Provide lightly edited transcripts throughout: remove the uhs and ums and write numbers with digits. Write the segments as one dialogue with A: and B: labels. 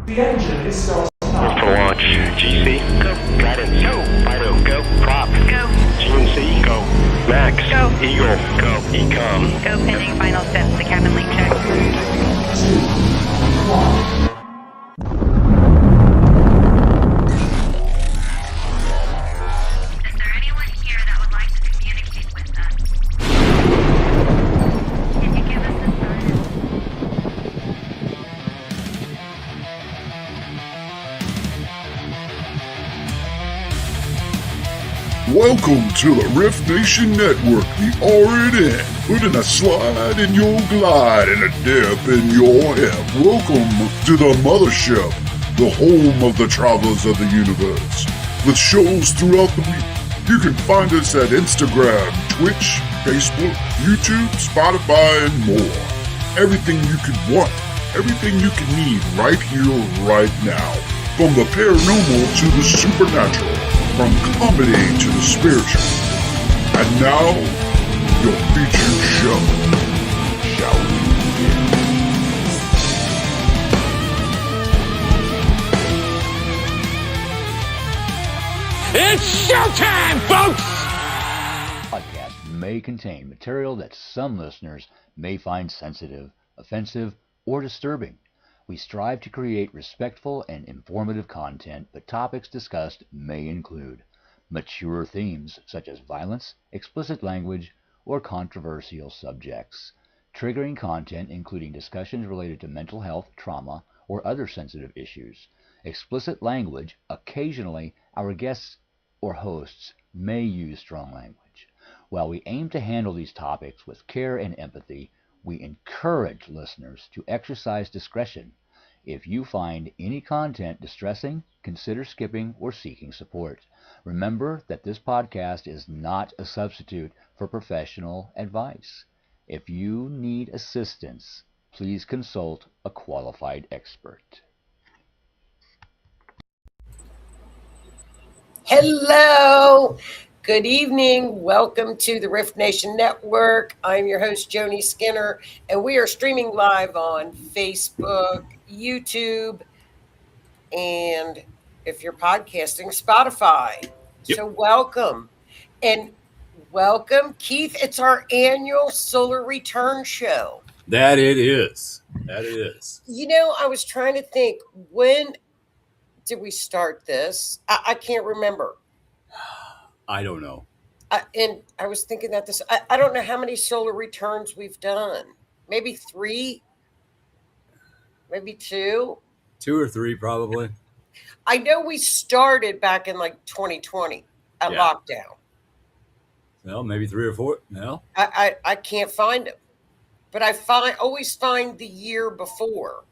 A: The engine is still stopped.
B: For launch, GC, go. Guidance, go. Fido, go. Prop, go. GNC, go. Max, go. Eagle, go. Ecom,
C: go. Pending final steps to cabin link check.
A: 3, 2, 1.
C: Is there anyone here that would like to communicate with us? Can you give us a sign?
D: Welcome to the Rift Nation Network, the RNN, putting a slide in your glide and a dip in your hip. Welcome to the mothership, the home of the travelers of the universe. With shows throughout the week, you can find us at Instagram, Twitch, Facebook, YouTube, Spotify, and more. Everything you could want, everything you can need right here, right now. From the paranormal to the supernatural. From comedy to the spiritual. And now, your featured show. Shall we begin?
E: It's showtime, folks!
F: Podcast may contain material that some listeners may find sensitive, offensive, or disturbing. We strive to create respectful and informative content, but topics discussed may include mature themes such as violence, explicit language, or controversial subjects, triggering content including discussions related to mental health, trauma, or other sensitive issues, explicit language. Occasionally, our guests or hosts may use strong language. While we aim to handle these topics with care and empathy, we encourage listeners to exercise discretion. If you find any content distressing, consider skipping or seeking support. Remember that this podcast is not a substitute for professional advice. If you need assistance, please consult a qualified expert.
G: Hello, good evening. Welcome to the Rift Nation Network. I'm your host, Joni Skinner, and we are streaming live on Facebook, YouTube, and if you're podcasting, Spotify.
E: Yep.
G: So welcome. And welcome, Keith. It's our annual solar return show.
E: That it is. That it is.
G: You know, I was trying to think, when did we start this? I can't remember.
E: I don't know.
G: And I was thinking that I don't know how many solar returns we've done. Maybe 3, maybe 2.
E: 2 or 3 probably.
G: I know we started back in like 2020 at lockdown.
E: Well, maybe 3 or 4. No.
G: I can't find them, but I always find the year before.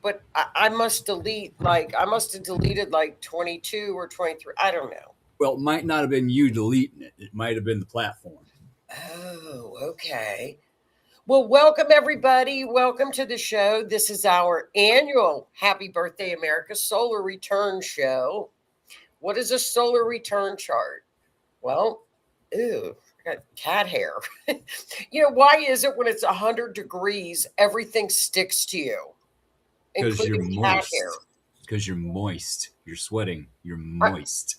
G: But I must have deleted like 22 or 23. I don't know.
E: Well, it might not have been you deleting it. It might have been the platform.
G: Oh, okay. Well, welcome everybody. Welcome to the show. This is our annual Happy Birthday America Solar Return show. What is a solar return chart? Well, I got cat hair. You know, why is it when it's 100 degrees, everything sticks to you?
E: Because you're
G: Including cat
E: moist.
G: hair.
E: Because you're moist. You're sweating. You're moist.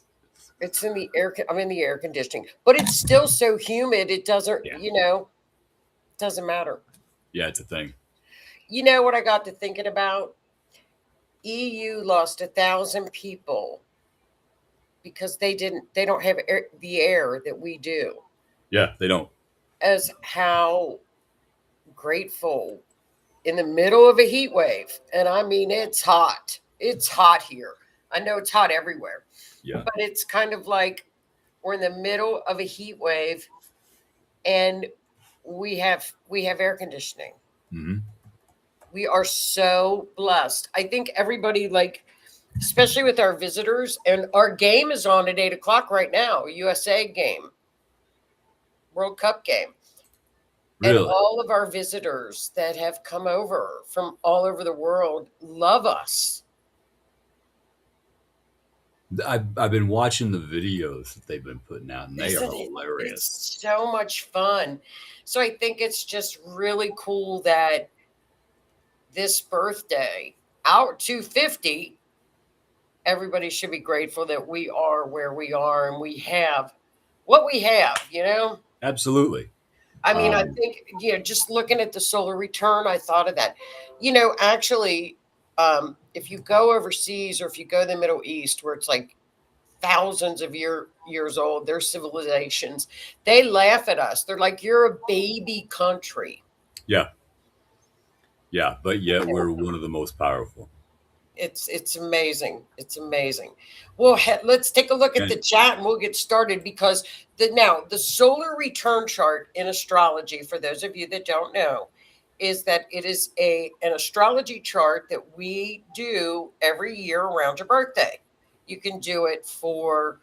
G: It's in the air. I'm in the air conditioning, but it's still so humid. It doesn't, doesn't matter.
E: Yeah, it's a thing.
G: You know what I got to thinking about? EU lost 1,000 people because they don't have the air that we do.
E: Yeah, they don't.
G: As how grateful in the middle of a heat wave. And I mean, it's hot. It's hot here. I know it's hot everywhere.
E: Yeah.
G: But it's kind of like we're in the middle of a heat wave and we have air conditioning.
E: Mm-hmm.
G: We are so blessed. I think everybody, like, especially with our visitors, and our game is on at 8:00 right now, USA game, World Cup game.
E: Really?
G: And all of our visitors that have come over from all over the world love us.
E: I've been watching the videos that they've been putting out, and they are hilarious.
G: It's so much fun. So I think it's just really cool that this birthday out to 50, everybody should be grateful that we are where we are and we have what we have, you know?
E: Absolutely.
G: I mean, I
E: Um,
G: think, just looking at the solar return, I thought of that. Actually, if you go overseas or if you go to the Middle East where it's like thousands of years old, their civilizations, they laugh at us. They're like, you're a baby country.
E: yeah. Yeah. But yet we're one of the most powerful.
G: It's amazing. It's amazing. Well, let's take a look at
E: Okay.
G: the chat and we'll get started because the solar return chart in astrology, for those of you that don't know, is that it is an astrology chart that we do every year around your birthday. You can do it for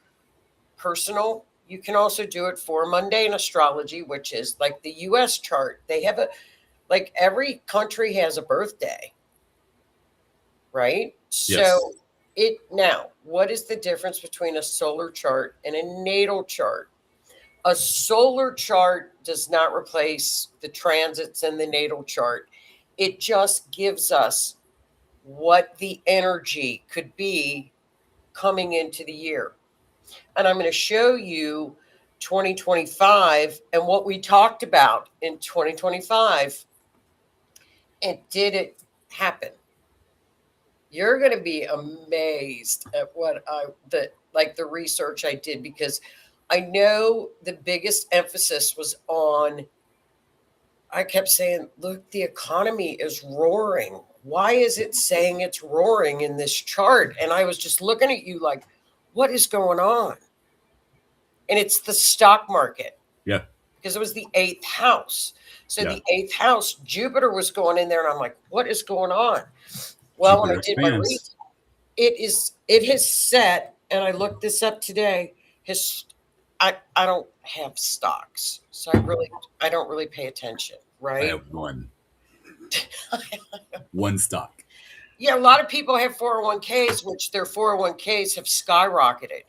G: personal. You can also do it for mundane astrology, which is like the US chart. They have like every country has a birthday, right?
E: Yes.
G: So what is the difference between a solar chart and a natal chart? A solar chart does not replace the transits in the natal chart. It just gives us what the energy could be coming into the year. And I'm going to show you 2025 and what we talked about in 2025. And did it happen? You're going to be amazed at the research I did, because I know the biggest emphasis was on, I kept saying, look, the economy is roaring. Why is it saying it's roaring in this chart? And I was just looking at you like, what is going on? And it's the stock market,
E: Yeah.
G: because it was the eighth house. So
E: Yeah.
G: the eighth house, Jupiter was going in there, and I'm like, what is going on? Well, when I
E: Jupiter
G: did my
E: expands.
G: it has set, and I looked this up today. I don't have stocks, so I don't really pay attention,
E: I
G: right?
E: have one stock.
G: Yeah, a lot of people have 401ks, which their 401ks have skyrocketed,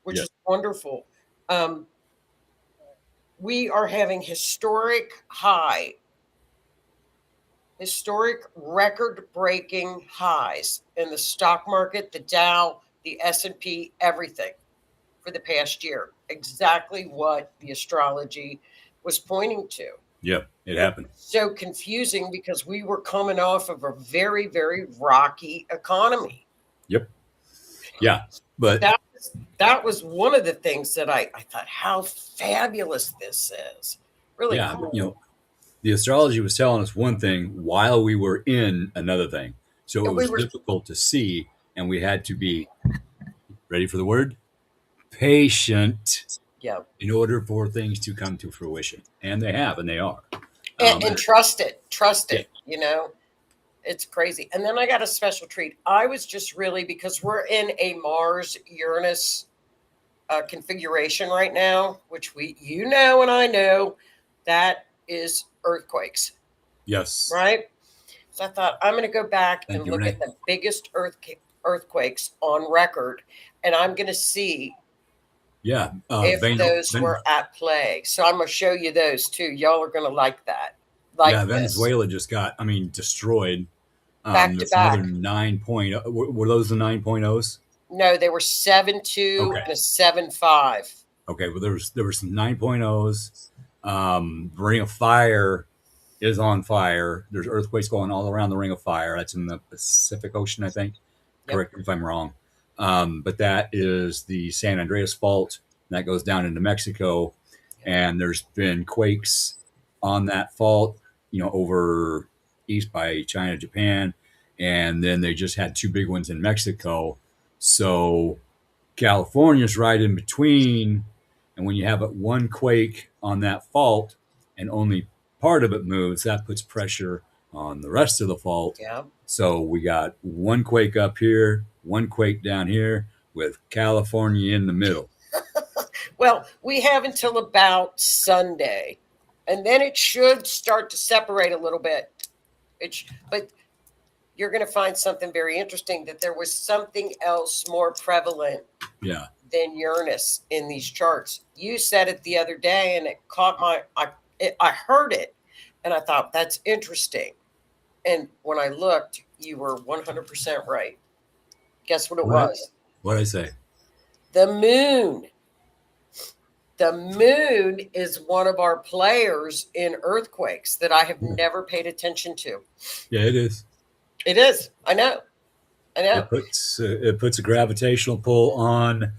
G: which
E: Yeah.
G: is wonderful. We are having historic record-breaking highs in the stock market, the Dow, the S&P, everything for the past year. Exactly what the astrology was pointing to.
E: Yeah. It happened.
G: So confusing because we were coming off of a very, very rocky economy.
E: Yep. Yeah. But
G: That was one of the things that I thought, how fabulous this is. Really
E: yeah,
G: cool.
E: the astrology was telling us one thing while we were in another thing. So it
G: And we
E: was
G: were
E: difficult to see, and we had to be ready for the word patient
G: yeah.
E: in order for things to come to fruition. And they have, and they are.
G: And trust it.
E: Yeah.
G: It's crazy. And then I got a special treat. I was just really, because we're in a Mars Uranus configuration right now, which and I know that is earthquakes,
E: Yes.
G: right? So I thought I'm going to go back
E: Thank
G: and
E: you,
G: look
E: Renee.
G: at the biggest earthquakes on record, and I'm going to see
E: Yeah.
G: if those were at play. So I'm going to show you those too. Y'all are going to like that.
E: yeah,
G: This.
E: Venezuela just got, destroyed.
G: Back to
E: There's another
G: back.
E: 9.0. Were those the 9.0s?
G: No, they were 7.2
E: Okay.
G: and a 7.5.
E: Okay. Well, there were some 9.0s. Ring of Fire is on fire. There's earthquakes going all around the Ring of Fire. That's in the Pacific Ocean, I think.
G: Yep.
E: Correct me if I'm wrong. But that is the San Andreas Fault. That goes down into Mexico. And there's been quakes on that fault, over east by China, Japan. And then they just had two big ones in Mexico. So California's right in between. And when you have one quake on that fault and only part of it moves, that puts pressure on the rest of the fault.
G: Yeah.
E: So we got one quake up here, one quake down here, with California in the middle.
G: Well, we have until about Sunday, and then it should start to separate a little bit. But you're going to find something very interesting, that there was something else more prevalent
E: Yeah.
G: than Uranus in these charts. You said it the other day, and it caught I heard it, and I thought, that's interesting. And when I looked, you were 100% right. Guess what it
E: What?
G: was?
E: What'd I say?
G: The moon. The moon is one of our players in earthquakes that I have never paid attention to.
E: Yeah, it is.
G: It is. I know.
E: It puts a gravitational pull on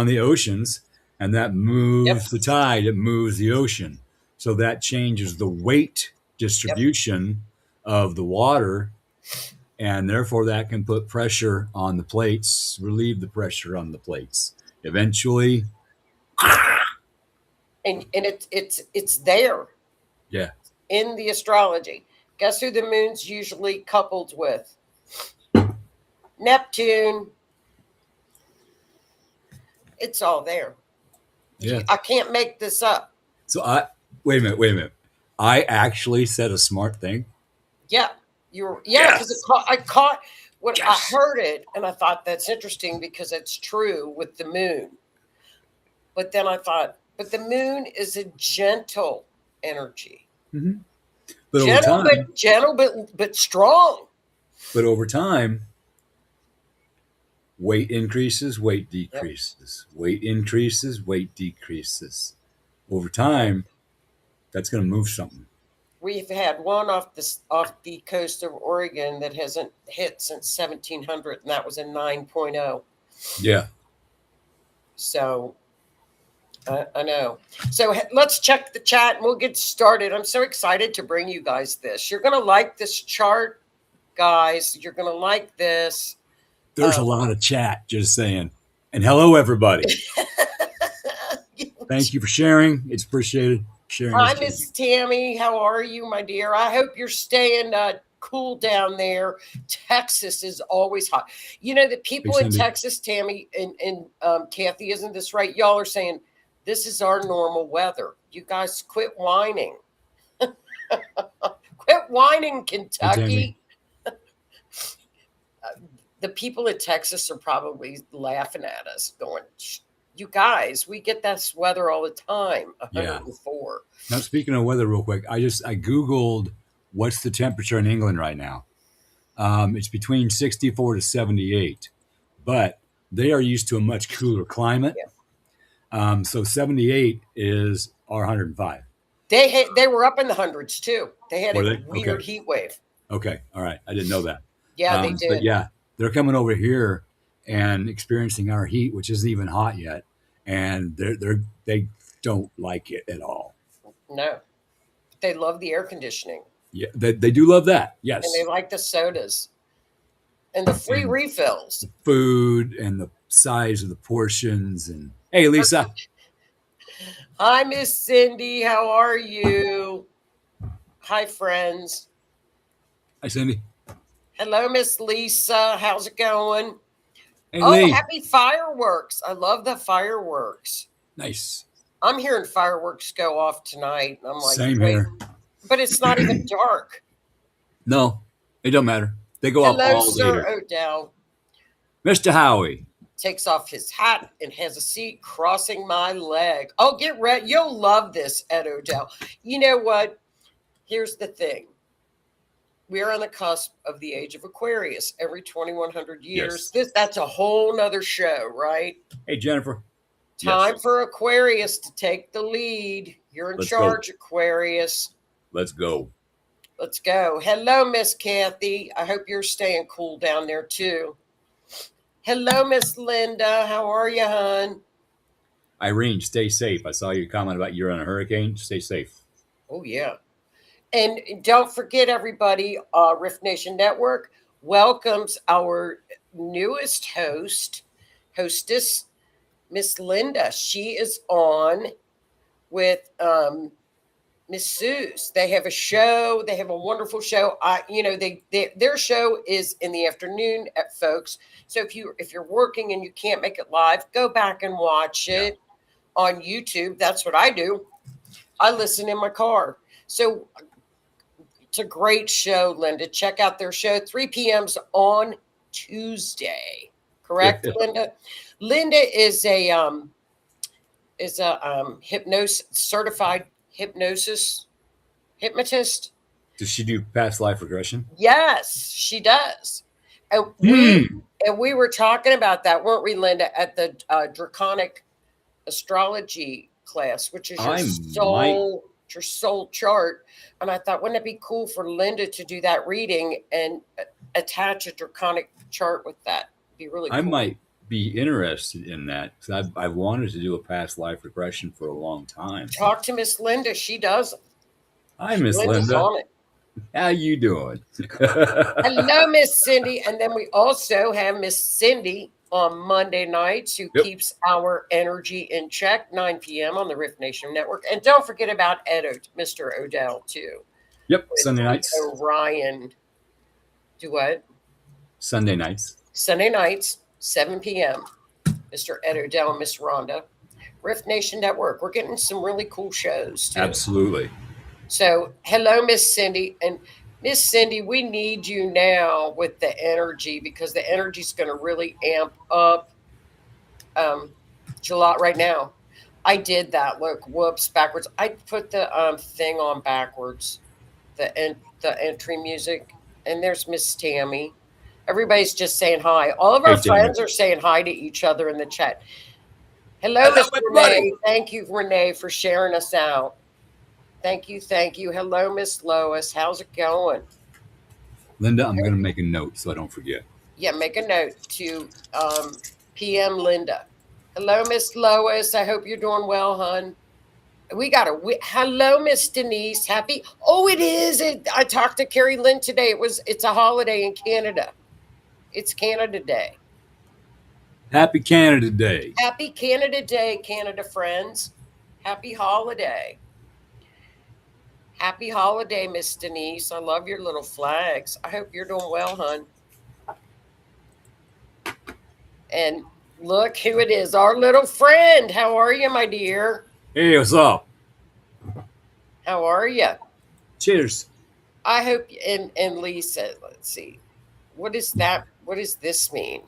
E: the oceans, and that moves the tide. It moves the ocean, so that changes the weight distribution of the water, and therefore that can put pressure on the plates, relieve the pressure on the plates. Eventually,
G: And it's there
E: yeah,
G: in the astrology. Guess who the moon's usually coupled with? Neptune. It's all there.
E: yeah.
G: I can't make this up.
E: So wait a minute. I actually said a smart thing.
G: Yeah, because I caught when I heard it, and I thought that's interesting because it's true with the moon. But then I thought, but the moon is a gentle energy,
E: Mm-hmm. But over time,
G: gentle but strong.
E: But over time, weight increases, weight decreases, weight increases, weight decreases. Over time, that's going to move something.
G: We've had one off the coast of Oregon that hasn't hit since 1700, and that was a 9.0.
E: Yeah.
G: So I know. So let's check the chat and we'll get started. I'm so excited to bring you guys this. You're going to like this chart, guys. You're going to like this.
E: There's a lot of chat, just saying. And hello, everybody. Thank you for sharing. It's appreciated. Sharing.
G: Hi, Miss Tammy. How are you, my dear? I hope you're staying cool down there. Texas is always hot. You know, the people in Texas, Tammy and Kathy, isn't this right? Y'all are saying, this is our normal weather. You guys quit whining. Quit whining, Kentucky. The people in Texas are probably laughing at us going, you guys, we get this weather all the time. 104.
E: Now, speaking of weather real quick, I Googled what's the temperature in England right now. It's between 64 to 78, but they are used to a much cooler climate. Yeah. So 78 is our 105.
G: They were up in the hundreds too. They had a weird heat wave.
E: Okay. All right. I didn't know that.
G: Yeah, they did.
E: But yeah, they're coming over here and experiencing our heat, which isn't even hot yet. And they don't like it at all.
G: No, they love the air conditioning.
E: Yeah, they do love that. Yes.
G: And they like the sodas and the free refills.
E: The food and the size of the portions. And hey, Lisa.
G: Hi, Miss Cindy. How are you? Hi, friends.
E: Hi, Cindy.
G: Hello, Miss Lisa. How's it going?
E: Hey, Lee.
G: Happy fireworks. I love the fireworks.
E: Nice.
G: I'm hearing fireworks go off tonight. And I'm like,
E: same here.
G: But it's not even dark.
E: No, it don't matter. They go off all day.
G: Hello, Sir Odell.
E: Mr. Howie.
G: Takes off his hat and has a seat crossing my leg. Oh, get ready. You'll love this, Ed Odell. You know what? Here's the thing. We're on the cusp of the age of Aquarius every 2,100 years.
E: Yes.
G: That's a whole nother show, right?
E: Hey, Jennifer.
G: Time for Aquarius to take the lead. You're in charge, Aquarius.
E: Let's go.
G: Let's go. Hello, Miss Kathy. I hope you're staying cool down there, too. Hello, Miss Linda. How are you, hon?
E: Irene, stay safe. I saw your comment about you're on a hurricane. Stay safe.
G: Oh, yeah. And don't forget, everybody, Rift Nation Network welcomes our newest hostess, Miss Linda. She is on with Miss Suze. They have a show. They have a wonderful show. Their show is in the afternoon, folks. So if you're working and you can't make it live, go back and watch it on YouTube. That's what I do. I listen in my car. So it's a great show, Linda. Check out their show, 3 p.m. on Tuesday. Correct, Linda? Linda is a certified hypnotist.
E: Does she do past life regression?
G: Yes, she does. And we were talking about that, weren't we, Linda, at the draconic astrology class, which is your soul chart. And I thought, wouldn't it be cool for Linda to do that reading and attach a draconic chart with that? It'd be really cool.
E: I might be interested in that because I've wanted to do a past life regression for a long time.
G: Talk to Miss Linda. She does them.
E: Hi, Miss
G: Linda's
E: Linda.
G: on it.
E: How you doing?
G: Hello, Miss Cindy. And then we also have Miss Cindy on Monday nights who keeps our energy in check, 9 p.m. on the Rift Nation Network. And don't forget about Mr. Odell, too.
E: Yep, Sunday nights.
G: Orion. Do what?
E: Sunday nights.
G: Sunday nights, 7 p.m. Mr. Ed Odell and Miss Rhonda. Rift Nation Network. We're getting some really cool shows, too.
E: Absolutely.
G: So, hello, Miss Cindy. And Miss Cindy, we need you now with the energy because the energy is going to really amp up July right now. I did that. Look, whoops, backwards. I put the thing on backwards, the entry music. And there's Miss Tammy. Everybody's just saying hi. All of our friends are saying hi to each other in the chat. Hello, Miss Renee. Thank you, Renee, for sharing us out. Thank you. Thank you. Hello, Miss Lois. How's it going?
E: Linda, I'm going to make a note so I don't forget.
G: Yeah, make a note to PM Linda. Hello, Miss Lois. I hope you're doing well, hon. Hello, Miss Denise. Happy. Oh, it is. I talked to Carrie Lynn today. It's a holiday in Canada. It's Canada Day.
E: Happy Canada Day.
G: Happy Canada Day, Canada friends. Happy holiday. Happy holiday, Miss Denise. I love your little flags. I hope you're doing well, hon. And look who it is, our little friend. How are you, my dear?
E: Hey, what's up?
G: How are you?
E: Cheers.
G: I hope, and Lisa, let's see. What is that? What does this mean?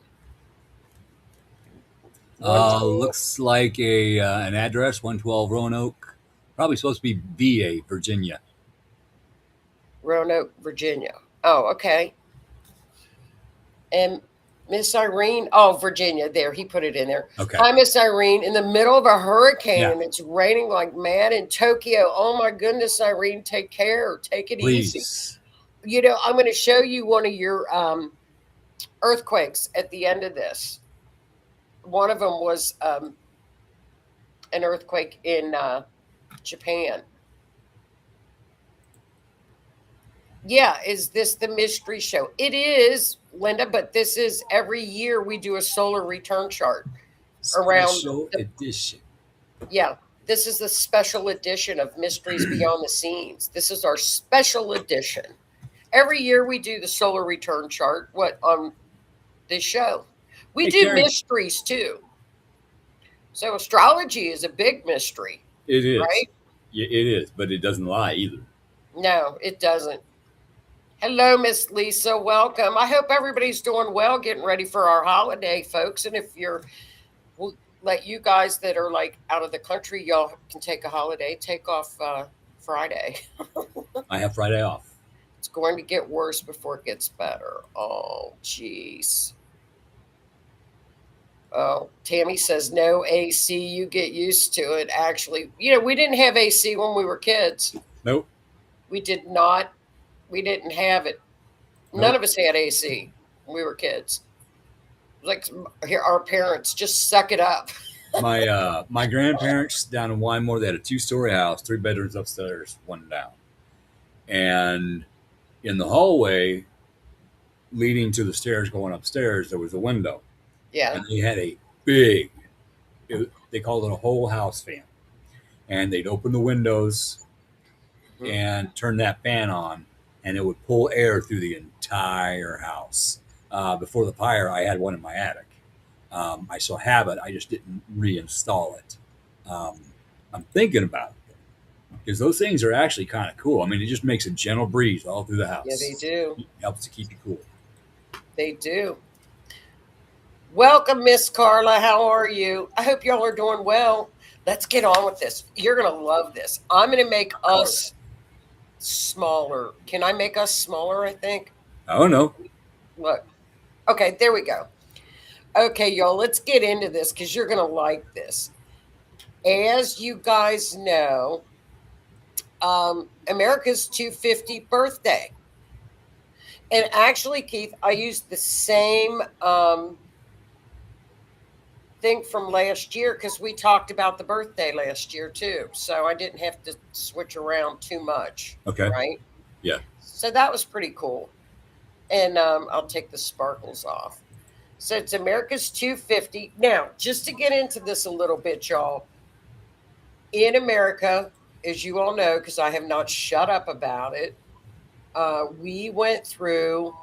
E: Looks like an address, 112 Roanoke. Probably supposed to be VA, Virginia.
G: Roanoke, Virginia. Oh, okay. And Miss Irene, oh, Virginia, there, he put it in there.
E: Okay.
G: Hi, Miss Irene, in the middle of a hurricane, and it's raining like mad in Tokyo. Oh, my goodness, Irene, take care. Take it easy. You know, I'm going to show you one of your earthquakes at the end of this. One of them was an earthquake in Japan. Yeah, is this the mystery show? It is, Linda, but this is every year we do a solar return chart around
E: special edition.
G: Yeah, this is the special edition of Mysteries Beyond the Scenes. This is our special edition. Every year we do the solar return chart on this show. We do mysteries too. So astrology is a big mystery.
E: It is.
G: Right?
E: Yeah, it is, but it doesn't lie either.
G: No, it doesn't. Hello, Miss Lisa. Welcome. I hope everybody's doing well, getting ready for our holiday, folks. And if we'll let you guys that are like out of the country, y'all can take a holiday. Take off Friday.
E: I have Friday off.
G: It's going to get worse before it gets better. Oh, jeez. Oh, Tammy says no AC. You get used to it. Actually, we didn't have AC when we were kids.
E: Nope.
G: We did not. We didn't have it. None of us had AC when we were kids. Like our parents, just suck it up.
E: My grandparents down in Wymore, they had a 2-story house, 3 bedrooms upstairs, 1 down. And in the hallway leading to the stairs going upstairs, there was a window.
G: Yeah.
E: And they had a big, they called it a whole house fan. And they'd open the windows and turn that fan on, and it would pull air through the entire house. Before the fire, I had one in my attic. I still have it. I just didn't reinstall it. I'm thinking about it because those things are actually kind of cool. I mean, it just makes a gentle breeze all through the house.
G: Yeah, they do.
E: It helps to keep you cool.
G: They do. Welcome, Miss Carla. How are you? I hope y'all are doing well. Let's get on with this. You're going to love this. I'm going to make us smaller. Can I make us smaller? I think.
E: I don't know.
G: Look. Okay, there we go. Okay, y'all, let's get into this because you're going to like this. As you guys know, America's 250th birthday. And actually, Keith, I used the same thing from last year because we talked about the birthday last year too. So I didn't have to switch around too much.
E: Okay.
G: Right?
E: Yeah.
G: So that was pretty cool. And I'll take the sparkles off. So it's America's 250. Now, just to get into this a little bit, y'all, in America, as you all know, because I have not shut up about it, we went through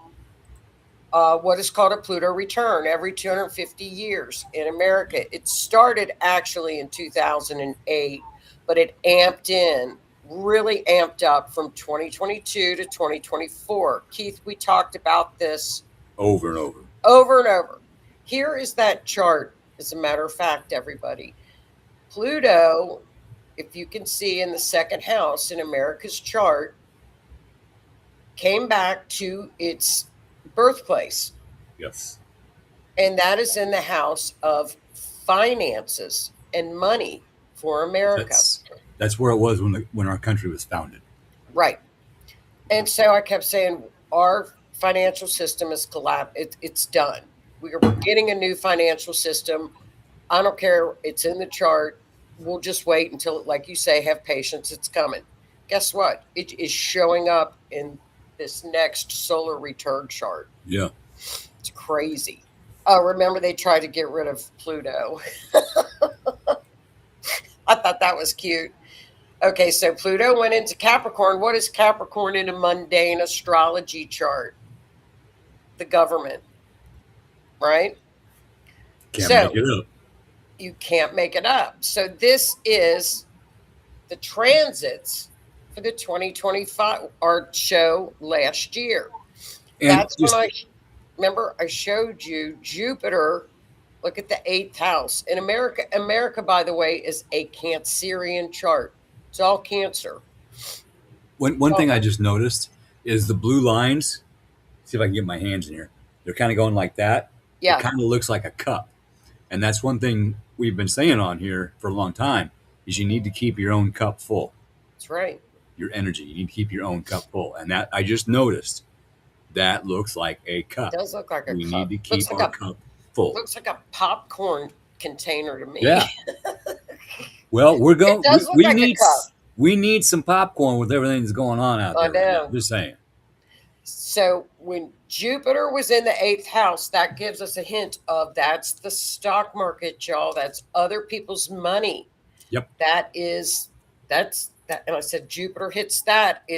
G: what is called a Pluto return every 250 years in America. It started actually in 2008, but it really amped up from 2022 to 2024. Keith, we talked about this
E: Over and over.
G: over and over. Here is that chart, as a matter of fact, everybody. Pluto, if you can see in the second house in America's chart, came back to its birthplace.
E: Yes.
G: And that is in the house of finances and money for America.
E: That's where it was when our country was founded.
G: Right. And so I kept saying our financial system is collapsed. It's done. We're getting a new financial system. I don't care. It's in the chart. We'll just wait until, like you say, have patience. It's coming. Guess what? It is showing up in this next solar return chart.
E: Yeah.
G: It's crazy. Remember, they tried to get rid of Pluto. I thought that was cute. Okay, so Pluto went into Capricorn. What is Capricorn in a mundane astrology chart? The government, right?
E: Can't
G: So,
E: make it up.
G: You can't make it up. So this is the transits for the 2025 art show last year.
E: And
G: That's when remember I showed you Jupiter. Look at the 8th house in America. America, by the way, is a Cancerian chart. It's all Cancer.
E: One thing I just noticed is the blue lines. See if I can get my hands in here. They're kind of going like that.
G: Yeah.
E: It kind of looks like a cup. And that's one thing we've been saying on here for a long time is you need to keep your own cup full.
G: That's right.
E: Your energy. You need to keep your own cup full. And that I just noticed that looks like a cup.
G: It does look like a
E: we
G: cup.
E: need to keep
G: Looks
E: our cup full.
G: Looks like a popcorn container to me.
E: Yeah. Well, we're going.
G: It does look
E: We
G: like a
E: need.
G: cup.
E: We need some popcorn with everything that's going on out
G: I
E: there.
G: know.
E: Just saying.
G: So when Jupiter was in the 8th house, that gives us a hint of that's the stock market, y'all. That's other people's money.
E: Yep.
G: That's that. And I said Jupiter hits that.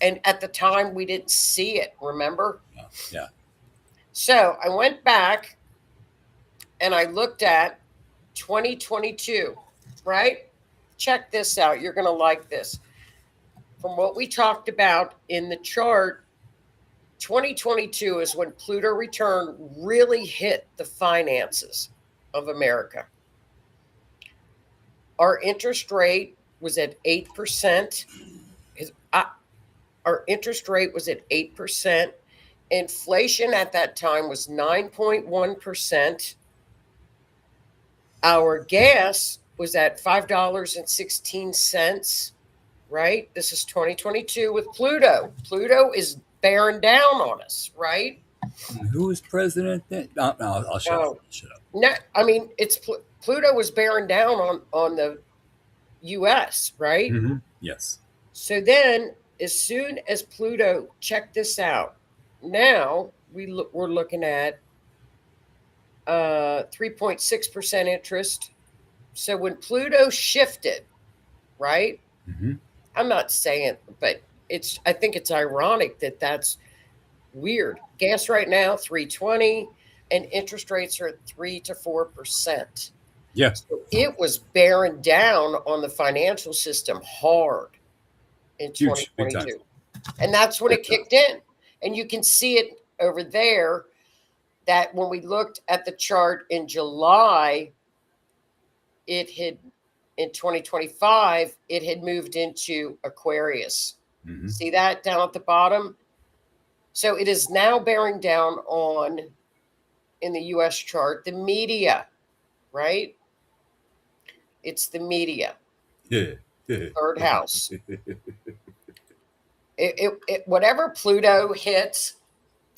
G: And at the time we didn't see it. Remember?
E: Yeah.
G: So I went back and I looked at 2022. Right? Check this out. You're going to like this. From what we talked about in the chart, 2022 is when Pluto return really hit the finances of America. Our interest rate was at 8%. Our interest rate was at 8%. Inflation at that time was 9.1%. Our gas was at $5.16, right? This is 2022 with Pluto. Pluto is bearing down on us, right?
E: Who was president then? No, I'll shut up. Shut up.
G: No, I mean it's Pluto was bearing down on the U.S., right?
E: Mm-hmm. Yes.
G: So then, as soon as Pluto, check this out. Now we're looking at 3.6% interest. So when Pluto shifted, right?
E: Mm-hmm.
G: I'm not saying, but I think it's ironic that that's weird. Gas right now, 3.20, and interest rates are at 3 to 4%.
E: Yes.
G: So it was bearing down on the financial system hard in
E: Huge, big
G: 2022. And that's when it kicked in. And you can see it over there that when we looked at the chart in July, it had in 2025, it had moved into Aquarius.
E: Mhm.
G: See that down at the bottom? So it is now bearing down on, in the US chart, the media, right? It's the media, third house. Whatever Pluto hits,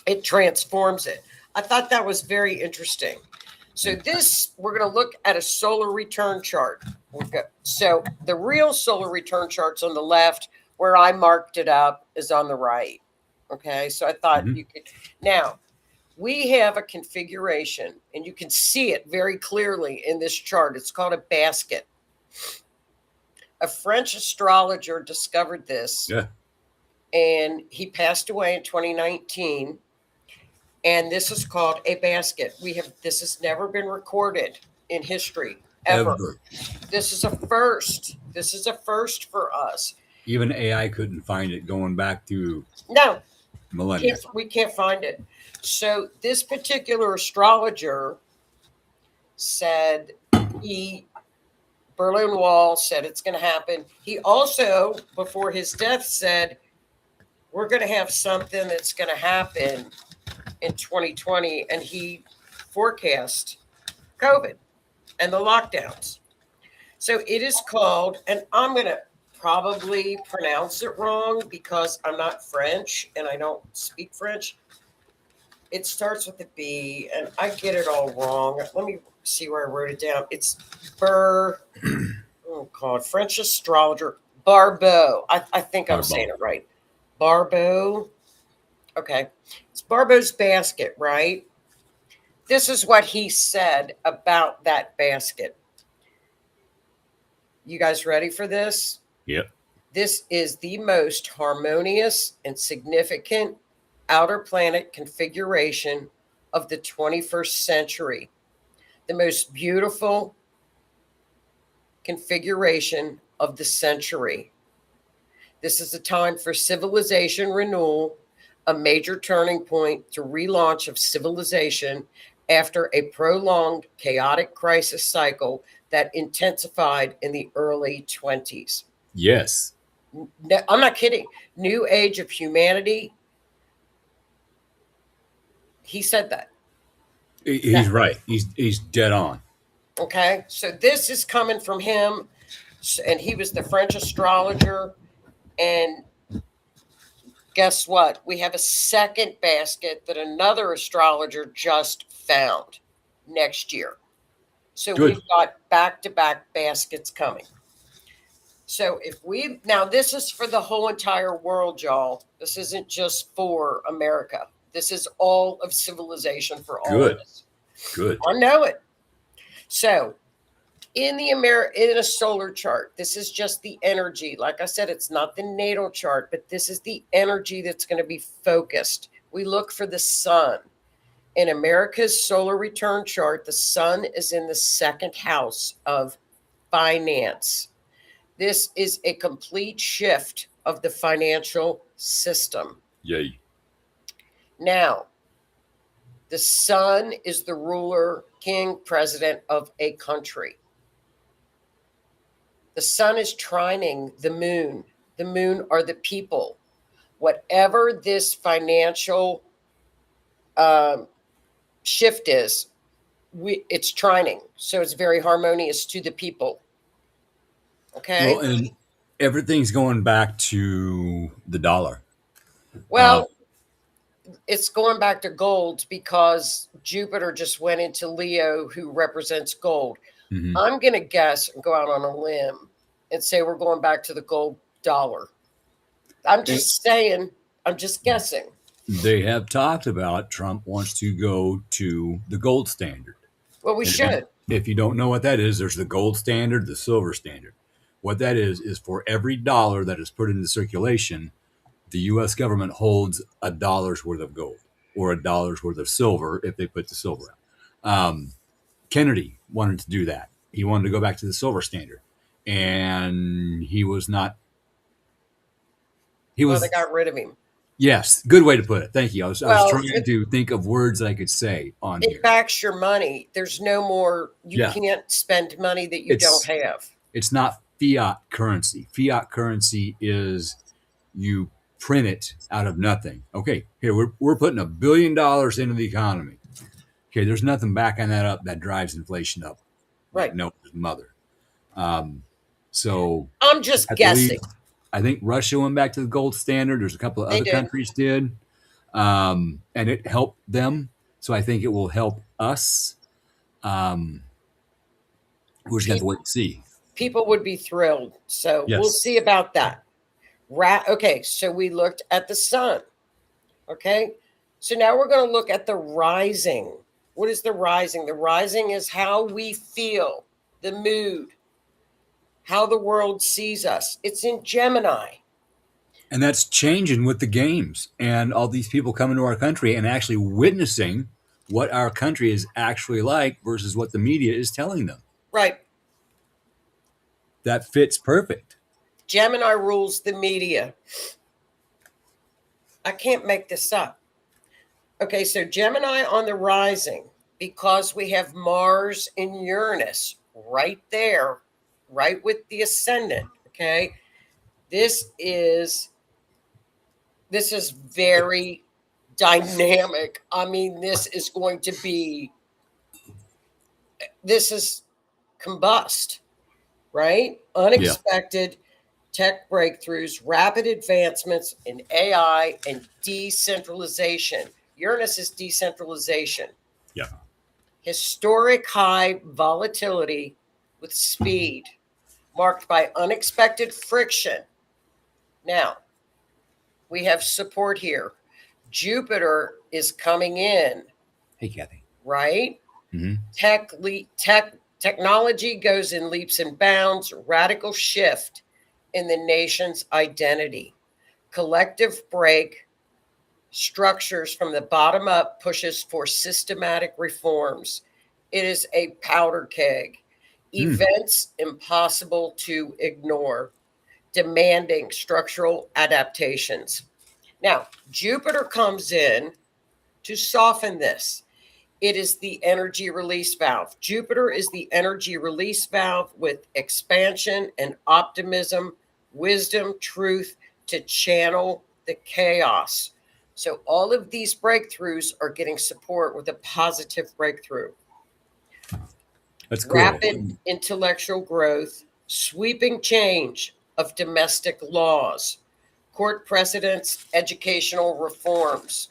G: it transforms it. I thought that was very interesting. So this, we're going to look at a solar return chart. So the real solar return chart's on the left, where I marked it up is on the right. Okay, so I thought
E: Mhm.
G: you could. Now, we have a configuration, and you can see it very clearly in this chart. It's called a basket. A French astrologer discovered this,
E: Yeah.
G: and he passed away in 2019. And this is called a basket. This has never been recorded in history ever. This is a first. This is a first for us.
E: Even AI couldn't find it going back to
G: No,
E: millennia.
G: we can't find it. So this particular astrologer said Berlin Wall said it's going to happen. He also, before his death, said we're going to have something that's going to happen in 2020, and he forecast COVID and the lockdowns. So it is called, and I'm going to probably pronounce it wrong because I'm not French and I don't speak French. It starts with a B, and I get it all wrong. Let me see where I wrote it down. It's French astrologer Barbeau. I think I'm saying it right. Barbeau. Okay. It's Barbeau's basket, right? This is what he said about that basket. You guys ready for this?
E: Yep.
G: This is the most harmonious and significant outer planet configuration of the 21st century. The most beautiful configuration of the century. This is a time for civilization renewal, a major turning point to relaunch of civilization after a prolonged chaotic crisis cycle that intensified in the early 20s.
E: Yes.
G: I'm not kidding. New age of humanity. He said that.
E: He's right. He's dead on.
G: Okay. So this is coming from him. And he was the French astrologer. And guess what? We have a second basket that another astrologer just found next year. So
E: Good.
G: we've got back-to-back baskets coming. So now this is for the whole entire world, y'all. This isn't just for America. This is all of civilization for all of us.
E: Good.
G: I know it. So in a solar chart, this is just the energy. Like I said, it's not the natal chart, but this is the energy that's going to be focused. We look for the sun. In America's solar return chart, the sun is in the second house of finance. This is a complete shift of the financial system.
E: Yay.
G: Now, the sun is the ruler, king, president of a country. The sun is trining the moon. The moon are the people. Whatever this financial shift is, it's trining. So it's very harmonious to the people. Okay.
E: Well, and everything's going back to the dollar.
G: Well, it's going back to gold because Jupiter just went into Leo, who represents gold.
E: Mhm.
G: I'm going to guess and go out on a limb and say we're going back to the gold dollar. I'm just saying, I'm just guessing.
E: They have talked about Trump wants to go to the gold standard.
G: Well, we should.
E: If you don't know what that is, there's the gold standard, the silver standard. What that is for every dollar that is put into circulation, the U.S. government holds $1 worth of gold or $1 worth of silver if they put the silver out. Kennedy wanted to do that. He wanted to go back to the silver standard, and he was not.
G: Well, they got rid of him.
E: Yes, good way to put it. Thank you. I was trying to think of words that I could say on here.
G: It backs your money. There's no more. You can't spend money that you don't have.
E: It's not fiat currency. Fiat currency is you print it out of nothing. Okay, here we're putting $1 billion into the economy. Okay, there's nothing backing that up that drives inflation up. Like
G: Right.
E: no mother. So
G: I'm just
E: I believe
G: guessing.
E: I think Russia went back to the gold standard. There's a couple of
G: They
E: other
G: did.
E: countries did, and it helped them. So I think it will help us. We're just going to have to wait and see.
G: People would be thrilled. So we'll
E: Yes.
G: see about that. Okay, so we looked at the sun. Okay, so now we're going to look at the rising. What is the rising? The rising is how we feel, the mood, how the world sees us. It's in Gemini.
E: And that's changing with the games and all these people coming to our country and actually witnessing what our country is actually like versus what the media is telling them.
G: Right.
E: That fits perfect.
G: Gemini rules the media. I can't make this up. Okay, so Gemini on the rising, because we have Mars in Uranus right there, right with the ascendant. Okay, this is very dynamic. I mean, this is combust, right? Unexpected tech breakthroughs, rapid advancements in AI, and decentralization. Uranus is decentralization.
E: Yeah.
G: Historic high volatility with speed, marked by unexpected friction. Now, we have support here. Jupiter is coming in.
E: Hey, Kathy.
G: Right?
E: Mm-hmm.
G: Technology goes in leaps and bounds, radical shift in the nation's identity. Collective break, structures from the bottom up, pushes for systematic reforms. It is a powder keg. Events impossible to ignore, demanding structural adaptations. Now, Jupiter comes in to soften this. It is the energy release valve. Jupiter is the energy release valve with expansion and optimism, wisdom, truth to channel the chaos. So all of these breakthroughs are getting support with a positive breakthrough.
E: That's cool.
G: Rapid intellectual growth, sweeping change of domestic laws, court precedents, educational reforms.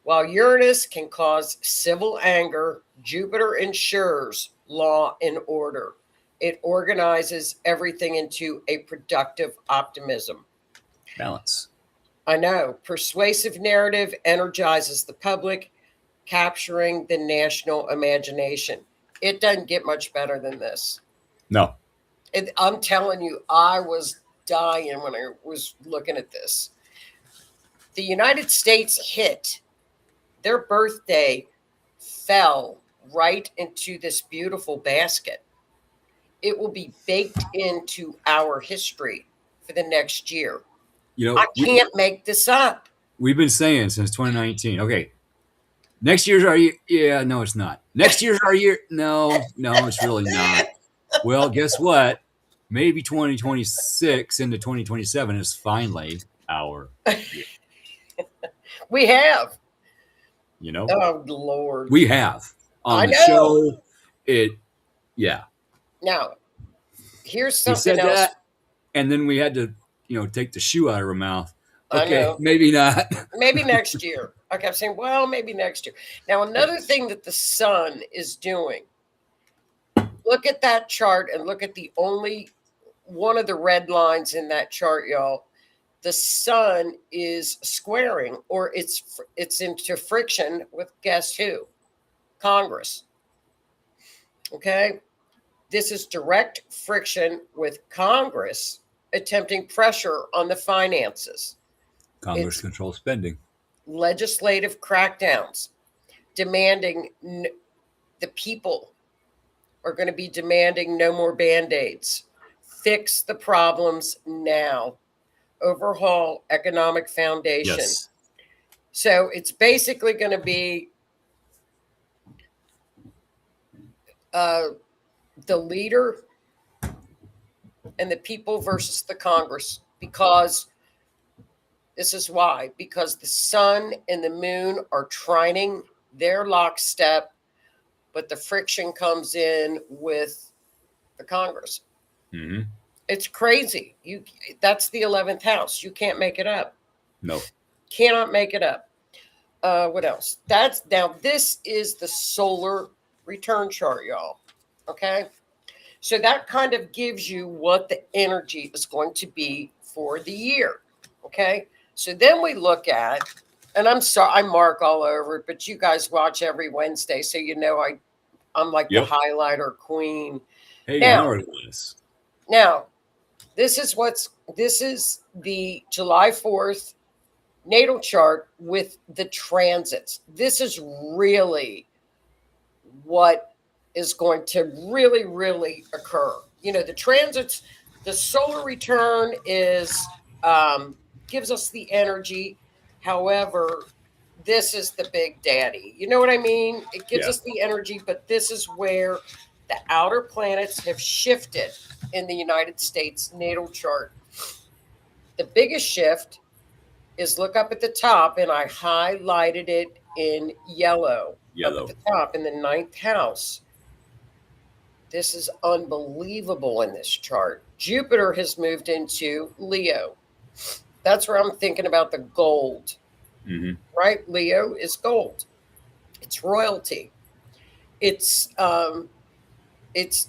G: While Uranus can cause civil anger, Jupiter ensures law and order. It organizes everything into a productive optimism.
E: Balance.
G: I know. Persuasive narrative energizes the public, capturing the national imagination. It doesn't get much better than this.
E: No.
G: I'm telling you, I was dying when I was looking at this. The United States hit. Their birthday fell right into this beautiful basket. It will be baked into our history for the next year.
E: You know,
G: I can't make this up.
E: We've been saying since 2019, okay, next year's our year. Yeah, no, it's not. Next year's our year. No, it's really not. Well, guess what? Maybe 2026 into 2027 is finally our year.
G: We have.
E: You know?
G: Oh, Lord.
E: We have. On
G: I
E: the
G: know.
E: show, yeah.
G: Now, here's
E: We
G: something
E: said
G: else.
E: that, and then we had to, take the shoe out of her mouth.
G: I
E: Okay,
G: know.
E: maybe not.
G: Maybe next year. I kept saying, well, maybe next year. Now, another thing that the sun is doing, look at that chart and look at the only one of the red lines in that chart, y'all. The sun is squaring, or it's into friction with, guess who? Congress. Okay? This is direct friction with Congress attempting pressure on the finances.
E: Congress controls spending.
G: Legislative crackdowns demanding the people are going to be demanding no more band-aids. Fix the problems now. Overhaul economic foundation.
E: Yes.
G: So it's basically going to be the leader and the people versus the Congress. because this is why, because the sun and the moon are trining, they're lockstep, but the friction comes in with the Congress.
E: Mm-hmm.
G: It's crazy. That's the 11th house. You can't make it up.
E: No.
G: Cannot make it up. What else? This is the solar return chart, y'all. Okay. So that kind of gives you what the energy is going to be for the year. Okay. So then we look at, and I'm sorry, I mark all over it, but you guys watch every Wednesday. So you know I'm like
E: Yep.
G: the highlighter queen.
E: Hey,
G: Now-
E: Howard.
G: Now, this is the July 4th natal chart with the transits. This is really what is going to really occur. You know, the transits, the solar return is gives us the energy. However, this is the big daddy. You know what I mean? It gives
E: Yeah.
G: us the energy, but this is where the outer planets have shifted in the United States natal chart. The biggest shift is look up at the top, and I highlighted it in yellow. Up at the top in the 9th house. This is unbelievable in this chart. Jupiter has moved into Leo. That's where I'm thinking about the gold.
E: Mm-hmm.
G: Right? Leo is gold. It's royalty. It's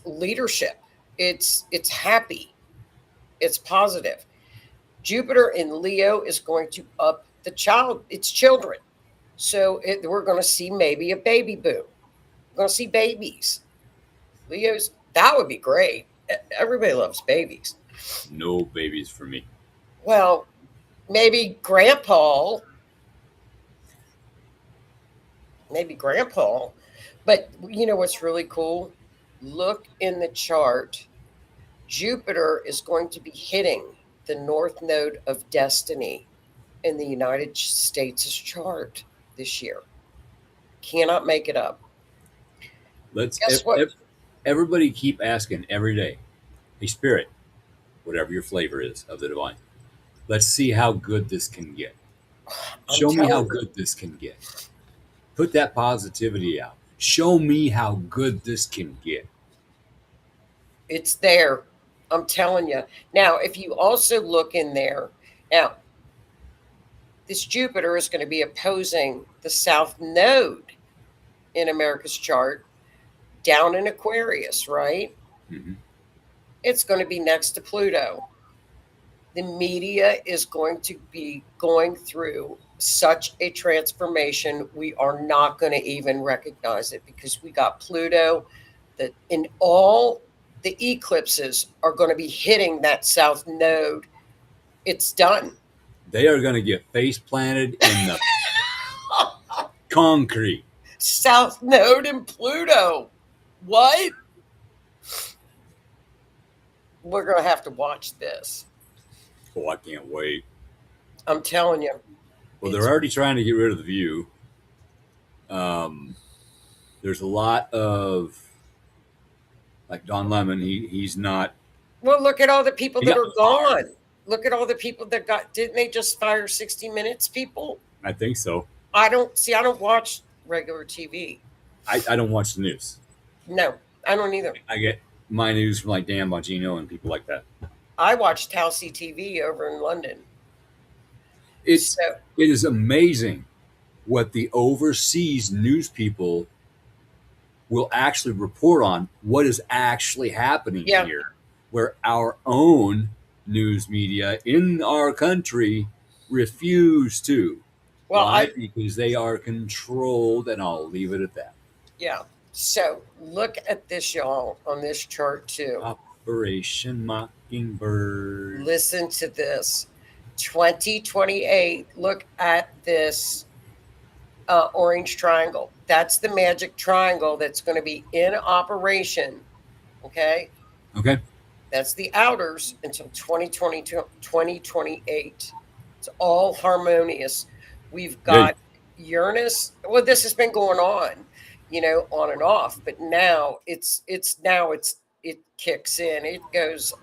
G: leadership. It's happy. It's positive. Jupiter in Leo is going to up its children. So we're going to see maybe a baby boom. We're going to see babies. Leo's, that would be great. Everybody loves babies.
E: No babies for me.
G: Well, maybe grandpa. But you know what's really cool? Look in the chart. Jupiter is going to be hitting the north node of destiny in the United States' chart this year. Cannot make it up. Guess what?
E: Everybody keep asking every day, hey, Spirit, whatever your flavor is of the divine, let's see how good this can get. Show me how good this can get. Put that positivity out. Show me how good this can get.
G: It's there. I'm telling you. Now, if you also look in there, now, this Jupiter is going to be opposing the South Node in America's chart down in Aquarius, right?
E: Mm-hmm.
G: It's going to be next to Pluto. The media is going to be going through such a transformation. We are not going to even recognize it because we got Pluto that in all the eclipses are going to be hitting that South Node. It's done.
E: They are going to get face planted in the concrete.
G: South Node and Pluto. What? We're going to have to watch this.
E: Oh, I can't wait.
G: I'm telling you.
E: Well, they're already trying to get rid of the view. There's a lot of, like Don Lemon, he's not.
G: Well, look at all the people that are gone.
E: fired.
G: Look at all the people that didn't they just fire 60 Minutes people?
E: I think so.
G: I don't watch regular TV.
E: I don't watch the news.
G: No, I don't either.
E: I get my news from like Dan Bongino and people like that.
G: I watch Telsey TV over in London.
E: It is amazing what the overseas news people will actually report on what is actually happening here, where our own news media in our country refuse to.
G: Well,
E: Why? Because they are controlled, and I'll leave it at that.
G: Yeah. So look at this, y'all, on this chart too.
E: Operation Mockingbird.
G: Listen to this. 2028. Look at this orange triangle. That's the magic triangle that's going to be in operation. Okay.
E: Okay.
G: That's the outers until 2022, 2028. It's all harmonious. We've got Uranus. Well, this has been going on, on and off, but now it kicks in. It goes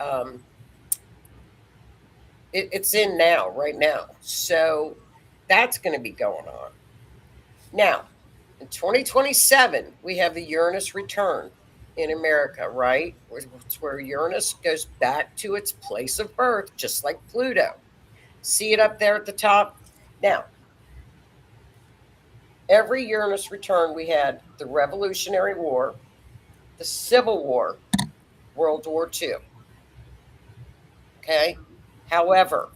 G: It's in now, right now. So that's going to be going on. Now, in 2027, we have the Uranus return in America, right? It's where Uranus goes back to its place of birth, just like Pluto. See it up there at the top? Now, every Uranus return, we had the Revolutionary War, the Civil War, World War II. Okay? However,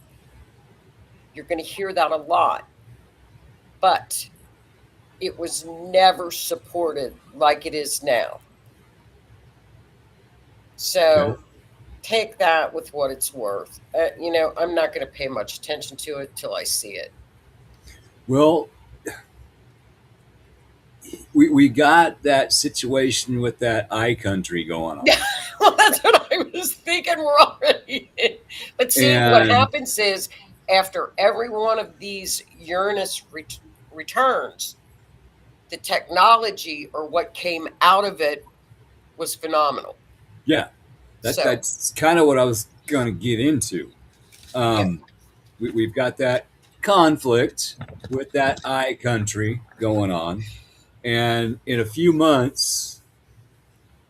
G: you're going to hear that a lot, but it was never supported like it is now. So take that with what it's worth. I'm not going to pay much attention to it till I see it.
E: Well, we got that situation with that I country going on.
G: Well, that's what I was thinking. We're already in. But see, what happens is after every one of these Uranus returns, the technology or what came out of it was phenomenal.
E: Yeah, that's kind of what I was going to get into. We've got that conflict with that I country going on. And in a few months,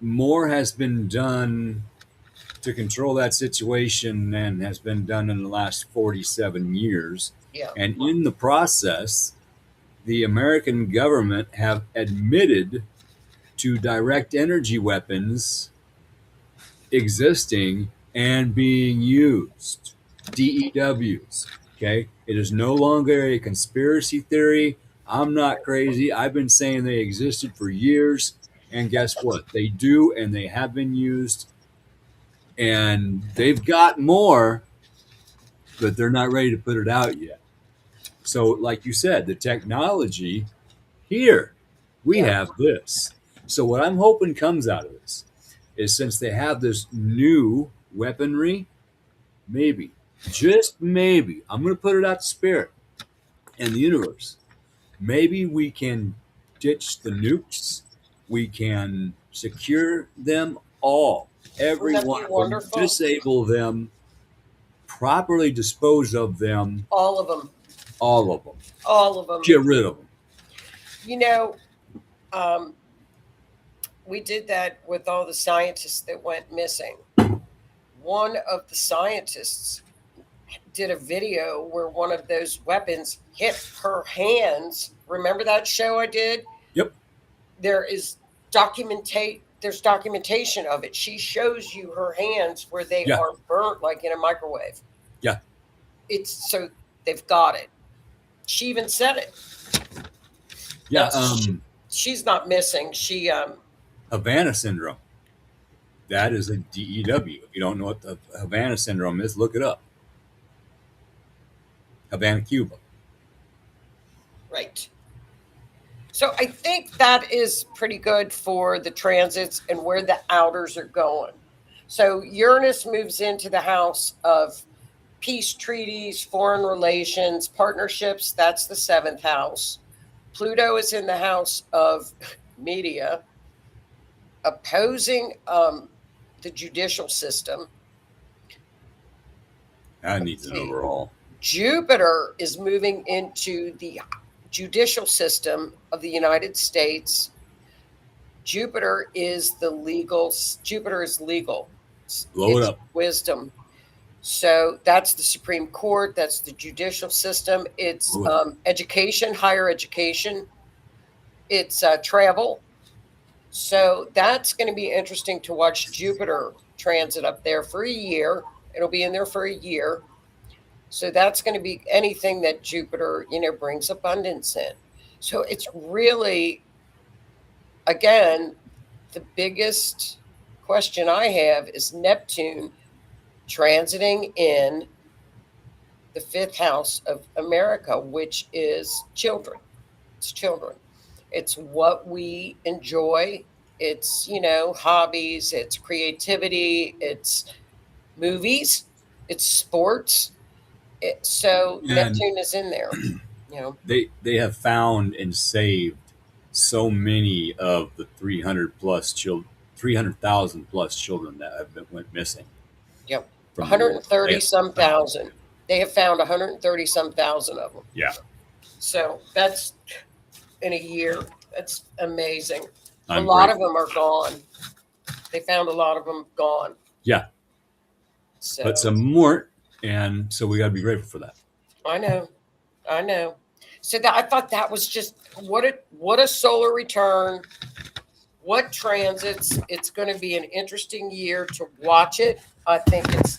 E: more has been done to control that situation than has been done in the last 47 years.
G: Yeah.
E: And in the process, the American government have admitted to direct energy weapons existing and being used. DEWs. Okay. It is no longer a conspiracy theory. I'm not crazy. I've been saying they existed for years. And guess what? They do, and they have been used. And they've got more, but they're not ready to put it out yet. So, like you said, the technology here, we have this. So, what I'm hoping comes out of this is since they have this new weaponry, maybe, just maybe, I'm going to put it out to spirit and the universe. Maybe we can ditch the nukes. We can secure them all. Every one of them, disable them, properly dispose of them.
G: All of them.
E: All of them.
G: All of them.
E: Get rid of them.
G: We did that with all the scientists that went missing. One of the scientists did a video where one of those weapons hit her hands. Remember that show I did?
E: Yep.
G: There's documentation of it. She shows you her hands where they are burnt like in a microwave.
E: Yeah.
G: So they've got it. She even said it.
E: Yeah.
G: She's not missing. She
E: Havana syndrome. That is a DEW. If you don't know what the Havana syndrome is, look it up. Havana, Cuba.
G: Right. So I think that is pretty good for the transits and where the outers are going. So Uranus moves into the house of peace treaties, foreign relations, partnerships. That's the 7th house. Pluto is in the house of media, opposing the judicial system.
E: That needs an overhaul.
G: Jupiter is moving into the judicial system of the United States. Jupiter is legal.
E: Blow it up.
G: Wisdom. So that's the Supreme Court. That's the judicial system. It's education, higher education. It's travel. So that's going to be interesting to watch Jupiter transit up there for a year. It'll be in there for a year. So that's going to be anything that Jupiter, brings abundance in. So it's really, again, the biggest question I have is Neptune transiting in the 5th house of America, which is children. It's children. It's what we enjoy. It's, hobbies, it's creativity, it's movies, it's sports. Neptune is in there.
E: They have found and saved so many of the 300,000 plus children that went missing.
G: Yep. 130 some thousand. They have found 130 some thousand of them.
E: Yeah.
G: So that's in a year. That's amazing. A
E: I'm
G: lot
E: grateful.
G: of them are gone. They found a lot of them gone.
E: Yeah.
G: So
E: But some more, and so we got to be grateful for that.
G: I know. So that I thought that was just what a solar return. What transits? It's going to be an interesting year to watch it. I think it's,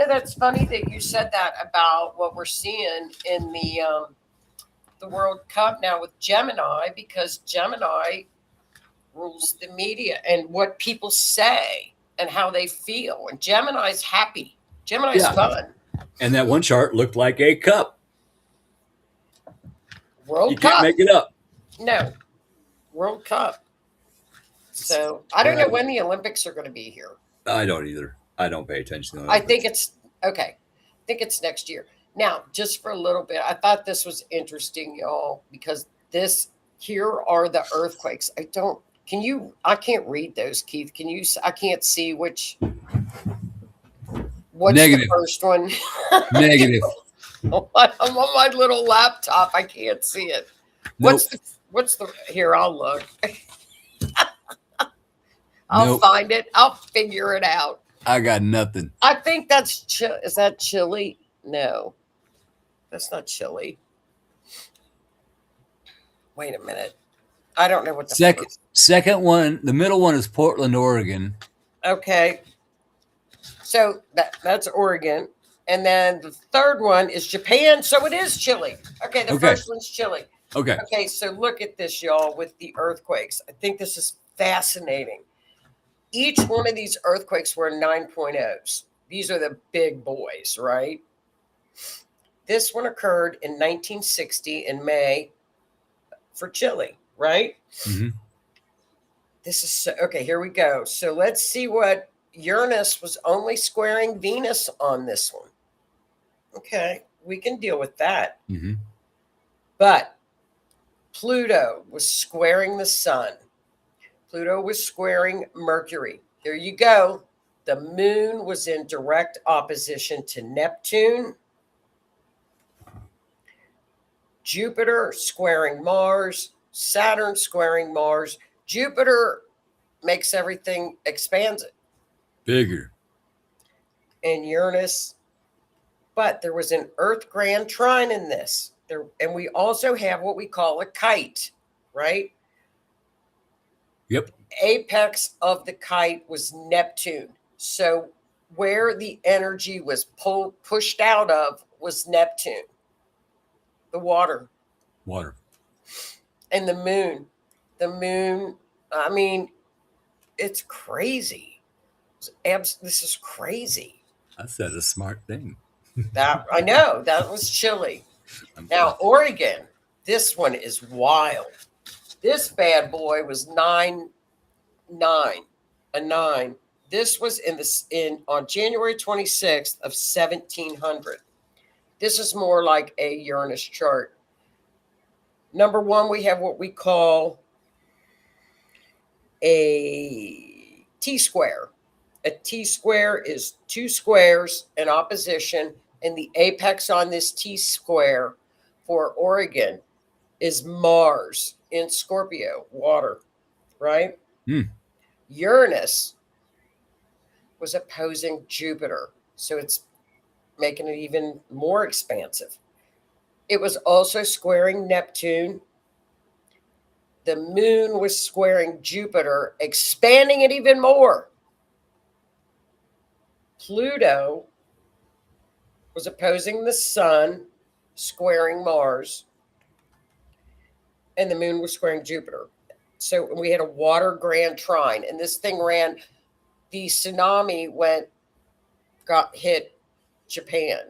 G: that's funny that you said that about what we're seeing in the World Cup now with Gemini, because Gemini rules the media and what people say and how they feel. And Gemini's happy. Gemini's fun.
E: And that one chart looked like a cup.
G: World
E: You
G: Cup.
E: can't make it up.
G: No. World Cup. So I don't know when the Olympics are going to be here.
E: I don't either. I don't pay attention to that.
G: I think it's okay. I think it's next year. Now, just for a little bit, I thought this was interesting, y'all, because here are the earthquakes. I can't read those, Keith. I can't see what's
E: Negative.
G: the first one.
E: Negative.
G: I'm on my little laptop. I can't see it.
E: Nope.
G: Here, I'll look. I'll find it. I'll figure it out.
E: I got nothing.
G: I think is that Chile? No, that's not Chile. Wait a minute. I don't know what the
E: second one. The middle one is Portland, Oregon.
G: Okay. So that's Oregon. And then the third one is Japan. So it is Chile. Okay. The first one's Chile.
E: Okay.
G: Okay. So look at this, y'all, with the earthquakes. I think this is fascinating. Each one of these earthquakes were 9.0s. These are the big boys, right? This one occurred in 1960 in May for Chile, right?
E: Mm-hmm.
G: This is okay. Here we go. So let's see what Uranus was only squaring Venus on this one. Okay, we can deal with that.
E: Mm-hmm.
G: But Pluto was squaring the sun. Pluto was squaring Mercury. There you go. The moon was in direct opposition to Neptune. Jupiter squaring Mars. Saturn squaring Mars. Jupiter makes everything, expands it.
E: Bigger.
G: And Uranus. But there was an Earth grand trine in this. And we also have what we call a kite, right?
E: Yep.
G: Apex of the kite was Neptune. So where the energy was pushed out of was Neptune. The water. And the moon. I mean, it's crazy. This is crazy.
E: I said a smart thing.
G: I know. That was Chile. Now, Oregon. This one is wild. This bad boy was 9. This was on January 26th of 1700. This is more like a Uranus chart. Number one, we have what we call a T-square. A T-square is two squares in opposition, and the apex on this T-square for Oregon is Mars in Scorpio, water, right? Uranus was opposing Jupiter, so it's making it even more expansive. It was also squaring Neptune. The moon was squaring Jupiter, expanding it even more. Pluto was opposing the sun, squaring Mars, and the moon was squaring Jupiter. So we had a water grand trine, and this thing ran. The tsunami hit Japan,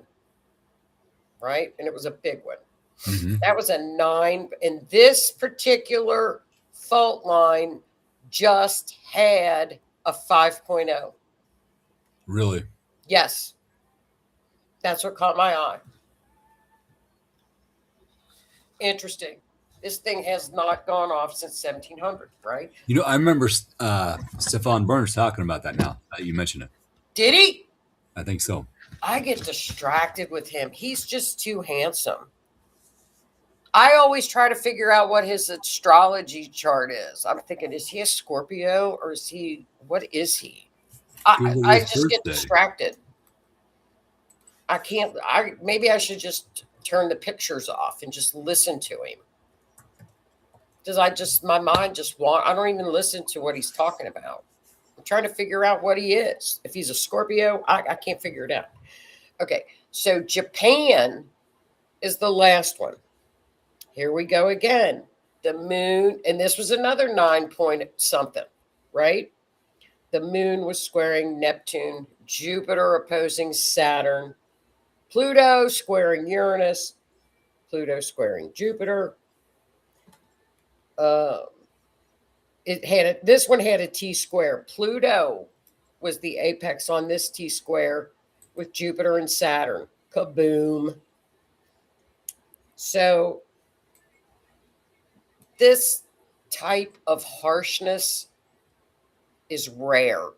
G: right? And it was a big one.
E: Mm-hmm.
G: That was a 9. And this particular fault line just had a 5.0.
E: Really?
G: Yes. That's what caught my eye. Interesting. This thing has not gone off since 1700, right?
E: You know, I remember Stefan Burns talking about that now that you mention it.
G: Did he?
E: I think so.
G: I get distracted with him. He's just too handsome. I always try to figure out what his astrology chart is. I'm thinking, is he a Scorpio or is he, what is he?
E: Google
G: I
E: his
G: just get
E: birthday.
G: distracted. I can't, maybe I should just turn the pictures off and just listen to him. Because my mind just I don't even listen to what he's talking about. I'm trying to figure out what he is. If he's a Scorpio, I can't figure it out. Okay, so Japan is the last one. Here we go again. The moon, and this was another 9 point something, right? The moon was squaring Neptune, Jupiter opposing Saturn, Pluto squaring Uranus, Pluto squaring Jupiter. This one had a T square. Pluto was the apex on this T square with Jupiter and Saturn. Kaboom. So this type of harshness is rare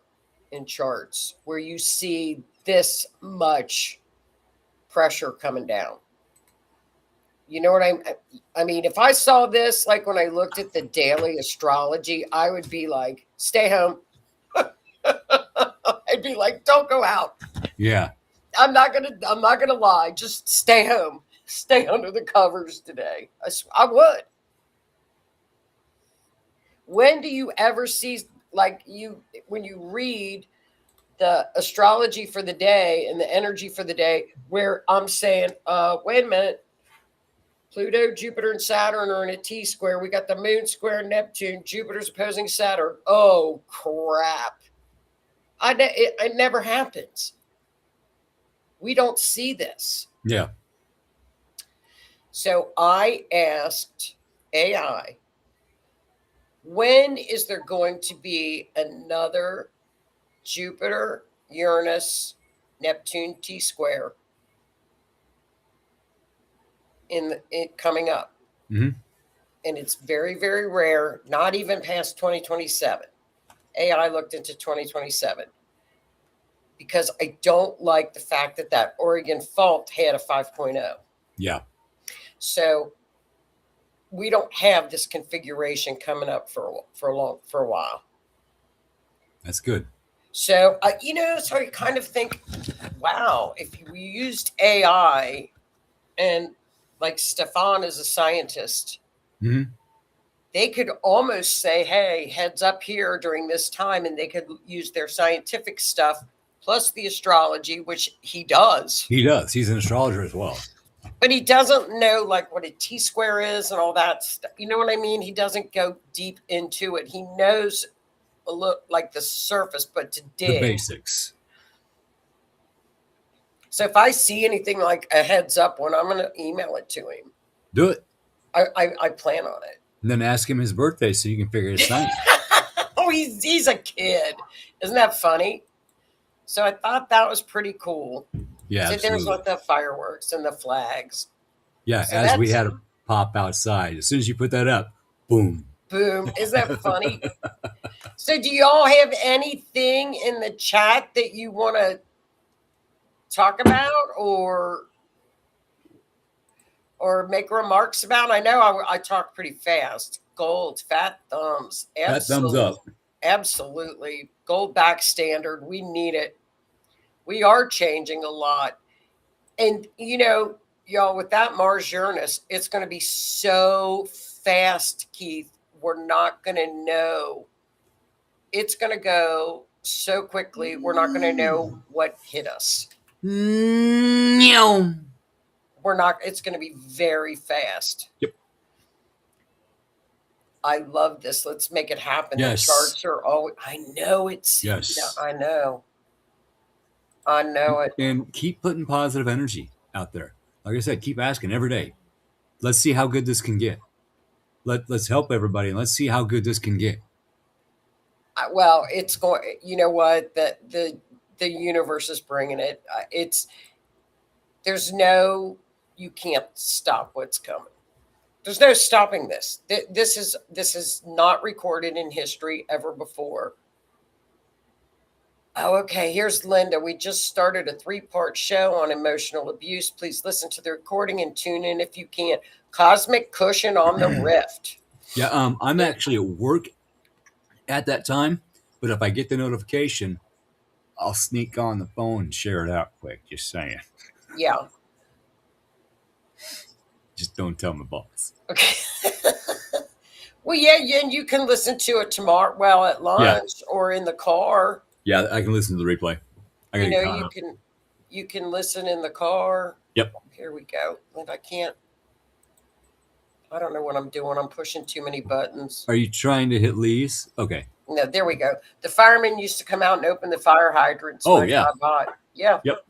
G: in charts where you see this much pressure coming down. You know what I mean, if I saw this, like when I looked at the daily astrology, I would be like, stay home. I'd be like, don't go out.
E: Yeah.
G: I'm not gonna lie. Just stay home. Stay under the covers today. I would. When do you ever see, when you read the astrology for the day and the energy for the day, where I'm saying, wait a minute, Pluto, Jupiter, and Saturn are in a T square. We got the moon square Neptune. Jupiter's opposing Saturn. Oh, crap. It never happens. We don't see this.
E: Yeah.
G: So I asked AI, when is there going to be another Jupiter, Uranus, Neptune T square in coming up?
E: Mm-hmm.
G: And it's very, very rare, not even past 2027. AI looked into 2027 because I don't like the fact that Oregon fault had a 5.0.
E: Yeah. So
G: we don't have this configuration coming up for a while.
E: That's good.
G: So, so you kind of think, wow, if we used AI and like Stefan is a scientist,
E: Mm-hmm.
G: they could almost say, hey, heads up here during this time, and they could use their scientific stuff plus the astrology, which he does.
E: He does. He's an astrologer as well.
G: But he doesn't know like what a T square is and all that stuff. You know what I mean? He doesn't go deep into it. He knows a look like the surface, but to dig.
E: The basics.
G: So if I see anything like a heads up one, I'm going to email it to him.
E: Do it.
G: I plan on it.
E: And then ask him his birthday so you can figure his sign.
G: Oh, he's a kid. Isn't that funny? So I thought that was pretty cool.
E: Yeah,
G: so there's
E: absolutely.
G: like the fireworks and the flags.
E: Yeah,
G: So
E: as we had a pop outside. As soon as you put that up, boom.
G: Boom. Isn't that funny? So do y'all have anything in the chat that you want to talk about or make remarks about? I know I talk pretty fast. Gold, fat thumbs.
E: Fat thumbs up.
G: Absolutely. Gold back standard. We need it. We are changing a lot. And, y'all, with that Mars Uranus, it's going to be so fast, Keith. We're not going to know. It's going to go so quickly. We're not going to know what hit us.
E: No.
G: We're not. It's going to be very fast.
E: Yep.
G: I love this. Let's make it happen.
E: Yes.
G: The charts are always. I know it's.
E: Yes.
G: Yeah, I know. I know it.
E: And keep putting positive energy out there. Like I said, keep asking every day. Let's see how good this can get. Let's help everybody and let's see how good this can get.
G: Well, it's going. You know what? The universe is bringing it. You can't stop what's coming. There's no stopping this. This is not recorded in history ever before. Oh, okay. Here's Linda. We just started a 3-part show on emotional abuse. Please listen to the recording and tune in if you can. Cosmic Cushion on the Rift.
E: Yeah, I'm actually at work at that time, but if I get the notification, I'll sneak on the phone and share it out quick. Just saying.
G: Yeah.
E: Just don't tell my boss.
G: Okay. Well, yeah, and you can listen to it tomorrow, well, at lunch or in the car.
E: Yeah, I can listen to the replay. I gotta
G: You
E: get
G: know,
E: caught
G: you
E: up.
G: can listen in the car.
E: Yep.
G: Here we go. And I don't know what I'm doing. I'm pushing too many buttons.
E: Are you trying to hit Lee's? Okay.
G: No, there we go. The firemen used to come out and open the fire hydrants.
E: Oh,
G: when
E: yeah.
G: I bought. Yeah.
E: Yep.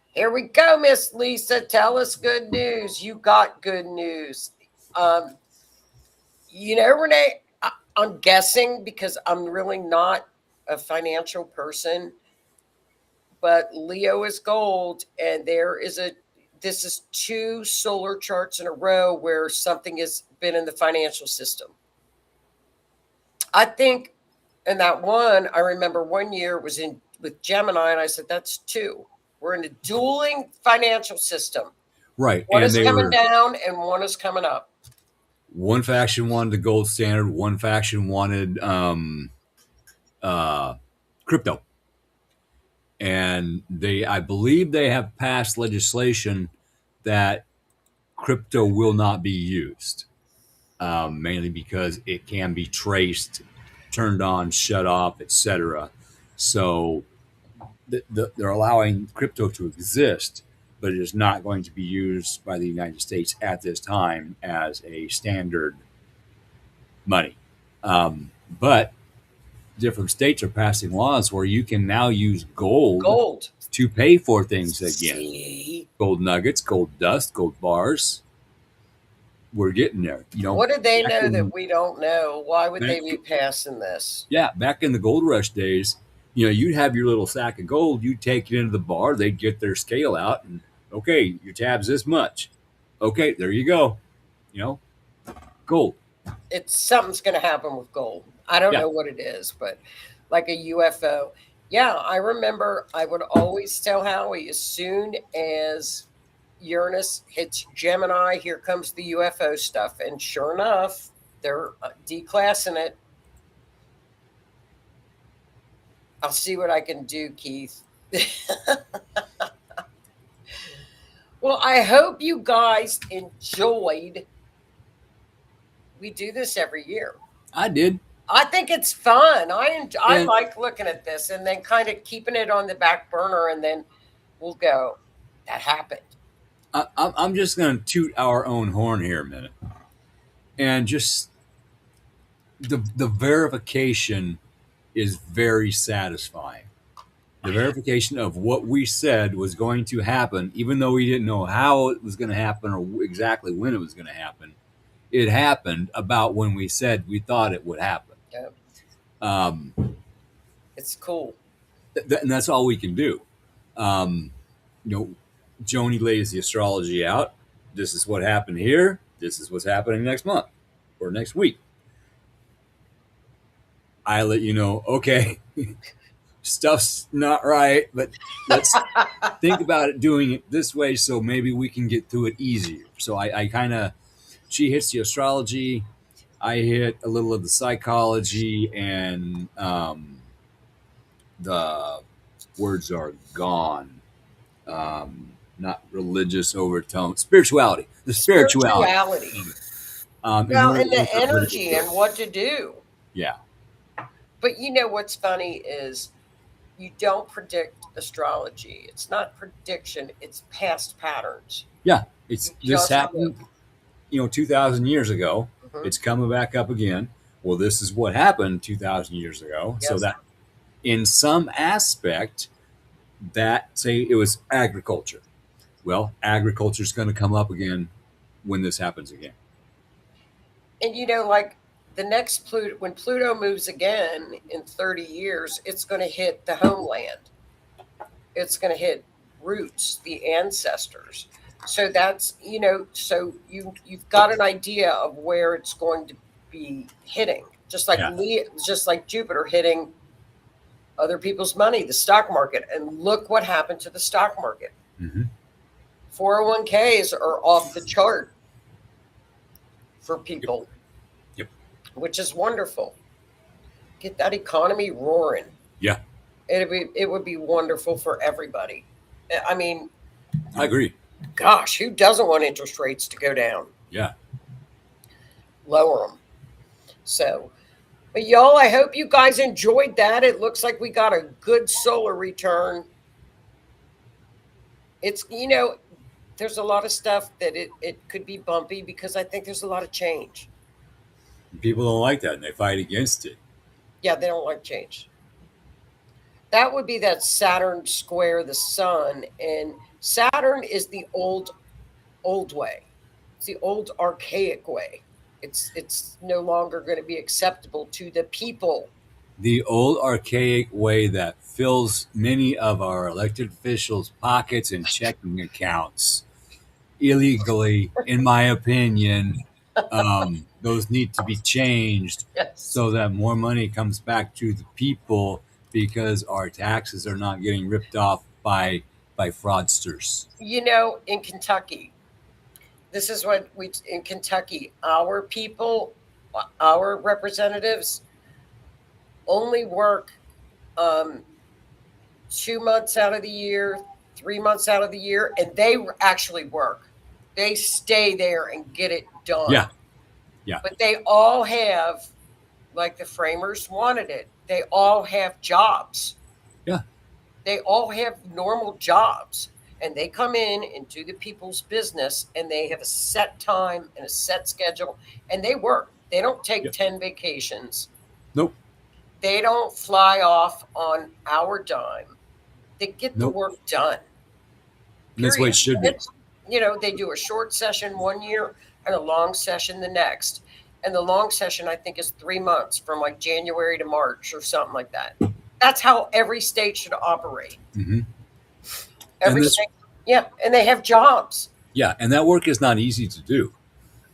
G: Here we go, Miss Lisa. Tell us good news. You got good news. Renee, I'm guessing because I'm really not a financial person, but Leo is gold, and this is 2 solar charts in a row where something has been in the financial system. I think, and that one, I remember one year was with Gemini, and I said, that's 2. We're in a dueling financial system.
E: Right.
G: One
E: and
G: is
E: they
G: coming
E: were
G: down and one is coming up.
E: one faction wanted the gold standard, one faction wanted crypto. And I believe they have passed legislation that crypto will not be used, mainly because it can be traced, turned on, shut off, etc. So they're allowing crypto to exist, but it is not going to be used by the United States at this time as a standard money. But different states are passing laws where you can now use gold to pay for things again.
G: See?
E: Gold nuggets, gold dust, gold bars. We're getting there.
G: What do they know that we don't know? Why would they be passing this?
E: Yeah, back in the gold rush days, you'd have your little sack of gold, you'd take it into the bar, they'd get their scale out, and okay, your tab's this much. Okay, there you go. Gold.
G: Something's going to happen with gold. I don't know what it is, but like a UFO. Yeah, I remember I would always tell Howie, as soon as Uranus hits Gemini, here comes the UFO stuff. And sure enough, they're declassing it. I'll see what I can do, Keith. Well, I hope you guys enjoyed. We do this every year.
E: I did.
G: I think it's fun. I like looking at this and then kind of keeping it on the back burner, and then we'll go, that happened.
E: I'm just going to toot our own horn here a minute. And just the verification is very satisfying. The verification of what we said was going to happen, even though we didn't know how it was going to happen or exactly when it was going to happen. It happened about when we said we thought it would happen.
G: Yeah. It's cool.
E: And that's all we can do. Joni lays the astrology out. This is what happened here. This is what's happening next month or next week. I let you know, okay, stuff's not right, but let's think about it doing it this way so maybe we can get through it easier. So I kind of, she hits the astrology, I hit a little of the psychology, and the words are gone. Not religious overtone, spirituality. The spirituality.
G: And the energy and what to do.
E: Yeah.
G: But what's funny is you don't predict astrology. It's not prediction. It's past patterns.
E: Yeah. This happened, 2,000 years ago. Mm-hmm. It's coming back up again. Well, this is what happened 2,000 years ago. Yes. So that in some aspect, say it was agriculture. Well, agriculture is going to come up again when this happens again. And
G: like the next when Pluto moves again in 30 years, it's going to hit the homeland. It's going to hit roots, the ancestors. So that's, so you've got an idea of where it's going to be hitting. just like
E: Yeah.
G: just like Jupiter hitting other people's money, the stock market. And look what happened to the stock market.
E: Hmm.
G: 401ks are off the chart for people,
E: Yep.
G: which is wonderful. Get that economy roaring.
E: Yeah,
G: It would be wonderful for everybody. I mean,
E: I agree.
G: gosh, who doesn't want interest rates to go down?
E: Yeah.
G: Lower them. So, but y'all, I hope you guys enjoyed that. It looks like we got a good solar return. It's, there's a lot of stuff that it could be bumpy because I think there's a lot of change.
E: People don't like that and they fight against it.
G: Yeah, they don't like change. That would be that Saturn square the sun, and Saturn is the old way. It's the old archaic way. It's no longer going to be acceptable to the people.
E: The old archaic way that fills many of our elected officials' pockets and checking accounts illegally, in my opinion. Those need to be changed
G: Yes.
E: so that more money comes back to the people because our taxes are not getting ripped off by fraudsters.
G: In Kentucky, this is what in Kentucky, our people, our representatives only work 2 months out of the year, 3 months out of the year, and they actually work. They stay there and get it done.
E: Yeah. Yeah.
G: But they all have, like the framers wanted it, they all have jobs.
E: Yeah.
G: They all have normal jobs. And they come in and do the people's business, and they have a set time and a set schedule, and they work. They don't take
E: Yep.
G: 10 vacations.
E: Nope.
G: They don't fly off on our dime. They get the
E: Nope.
G: work done.
E: And that's the way it should be.
G: They do a short session one year and a long session the next. And the long session, I think, is 3 months from like January to March or something like that. That's how every state should operate.
E: Mm-hmm.
G: Every state, yeah, and they have jobs.
E: Yeah, and that work is not easy to do.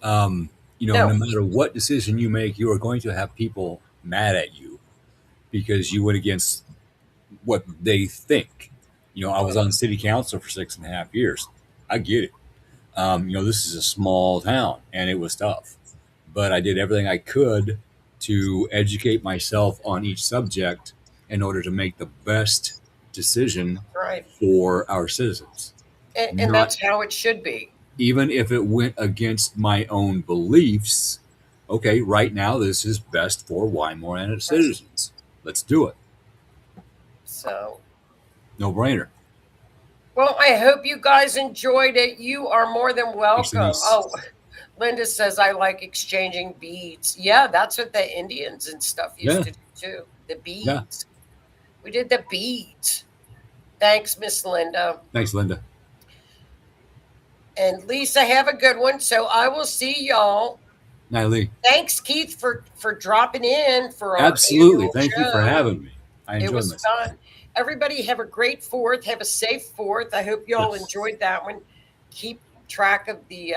G: No.
E: No matter what decision you make, you are going to have people mad at you because you went against what they think. I was on city council for 6.5 years. I get it. This is a small town and it was tough, but I did everything I could to educate myself on each subject in order to make the best decision
G: Right.
E: for our citizens.
G: And
E: Not-
G: that's how it should be.
E: Even if it went against my own beliefs, okay, right now this is best for Wymore and its citizens. Let's do it.
G: So,
E: No brainer.
G: well, I hope you guys enjoyed it. You are more than welcome.
E: Denise.
G: Oh, Linda says, I like exchanging beads. Yeah, that's what the Indians and stuff used to do too. The beads.
E: Yeah.
G: We did the beads. Thanks, Miss Linda.
E: Thanks, Linda.
G: And Lisa, have a good one. So I will see y'all.
E: Night, Lee.
G: Thanks, Keith, for dropping in for our
E: Absolutely.
G: annual
E: Thank you for
G: show.
E: having me. I
G: It
E: enjoyed
G: was
E: myself.
G: fun. Everybody have a great 4th. Have a safe 4th. I hope y'all
E: Yes.
G: enjoyed that one. Keep track of the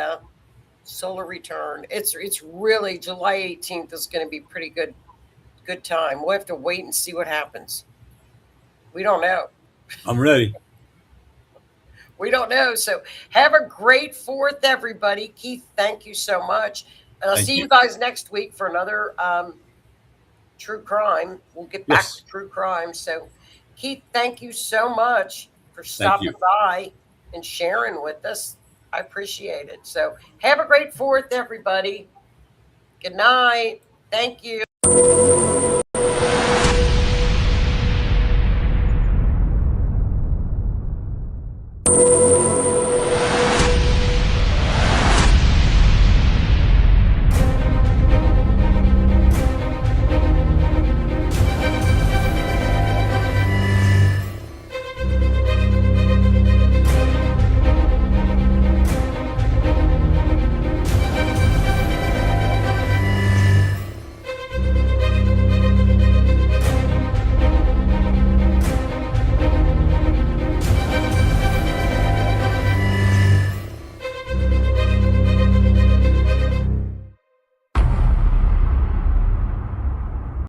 G: solar return. It's really July 18th is going to be pretty good time. We'll have to wait and see what happens. We don't know.
E: I'm ready.
G: We don't know. So have a great 4th, everybody. Keith, thank you so much. And I'll
E: Thank
G: see
E: you.
G: you guys next week for another true crime. We'll get back
E: Yes.
G: to true crime. So, Keith, thank you so much for stopping
E: you.
G: by and sharing with us. I appreciate it. So have a great 4th, everybody. Good night. Thank you.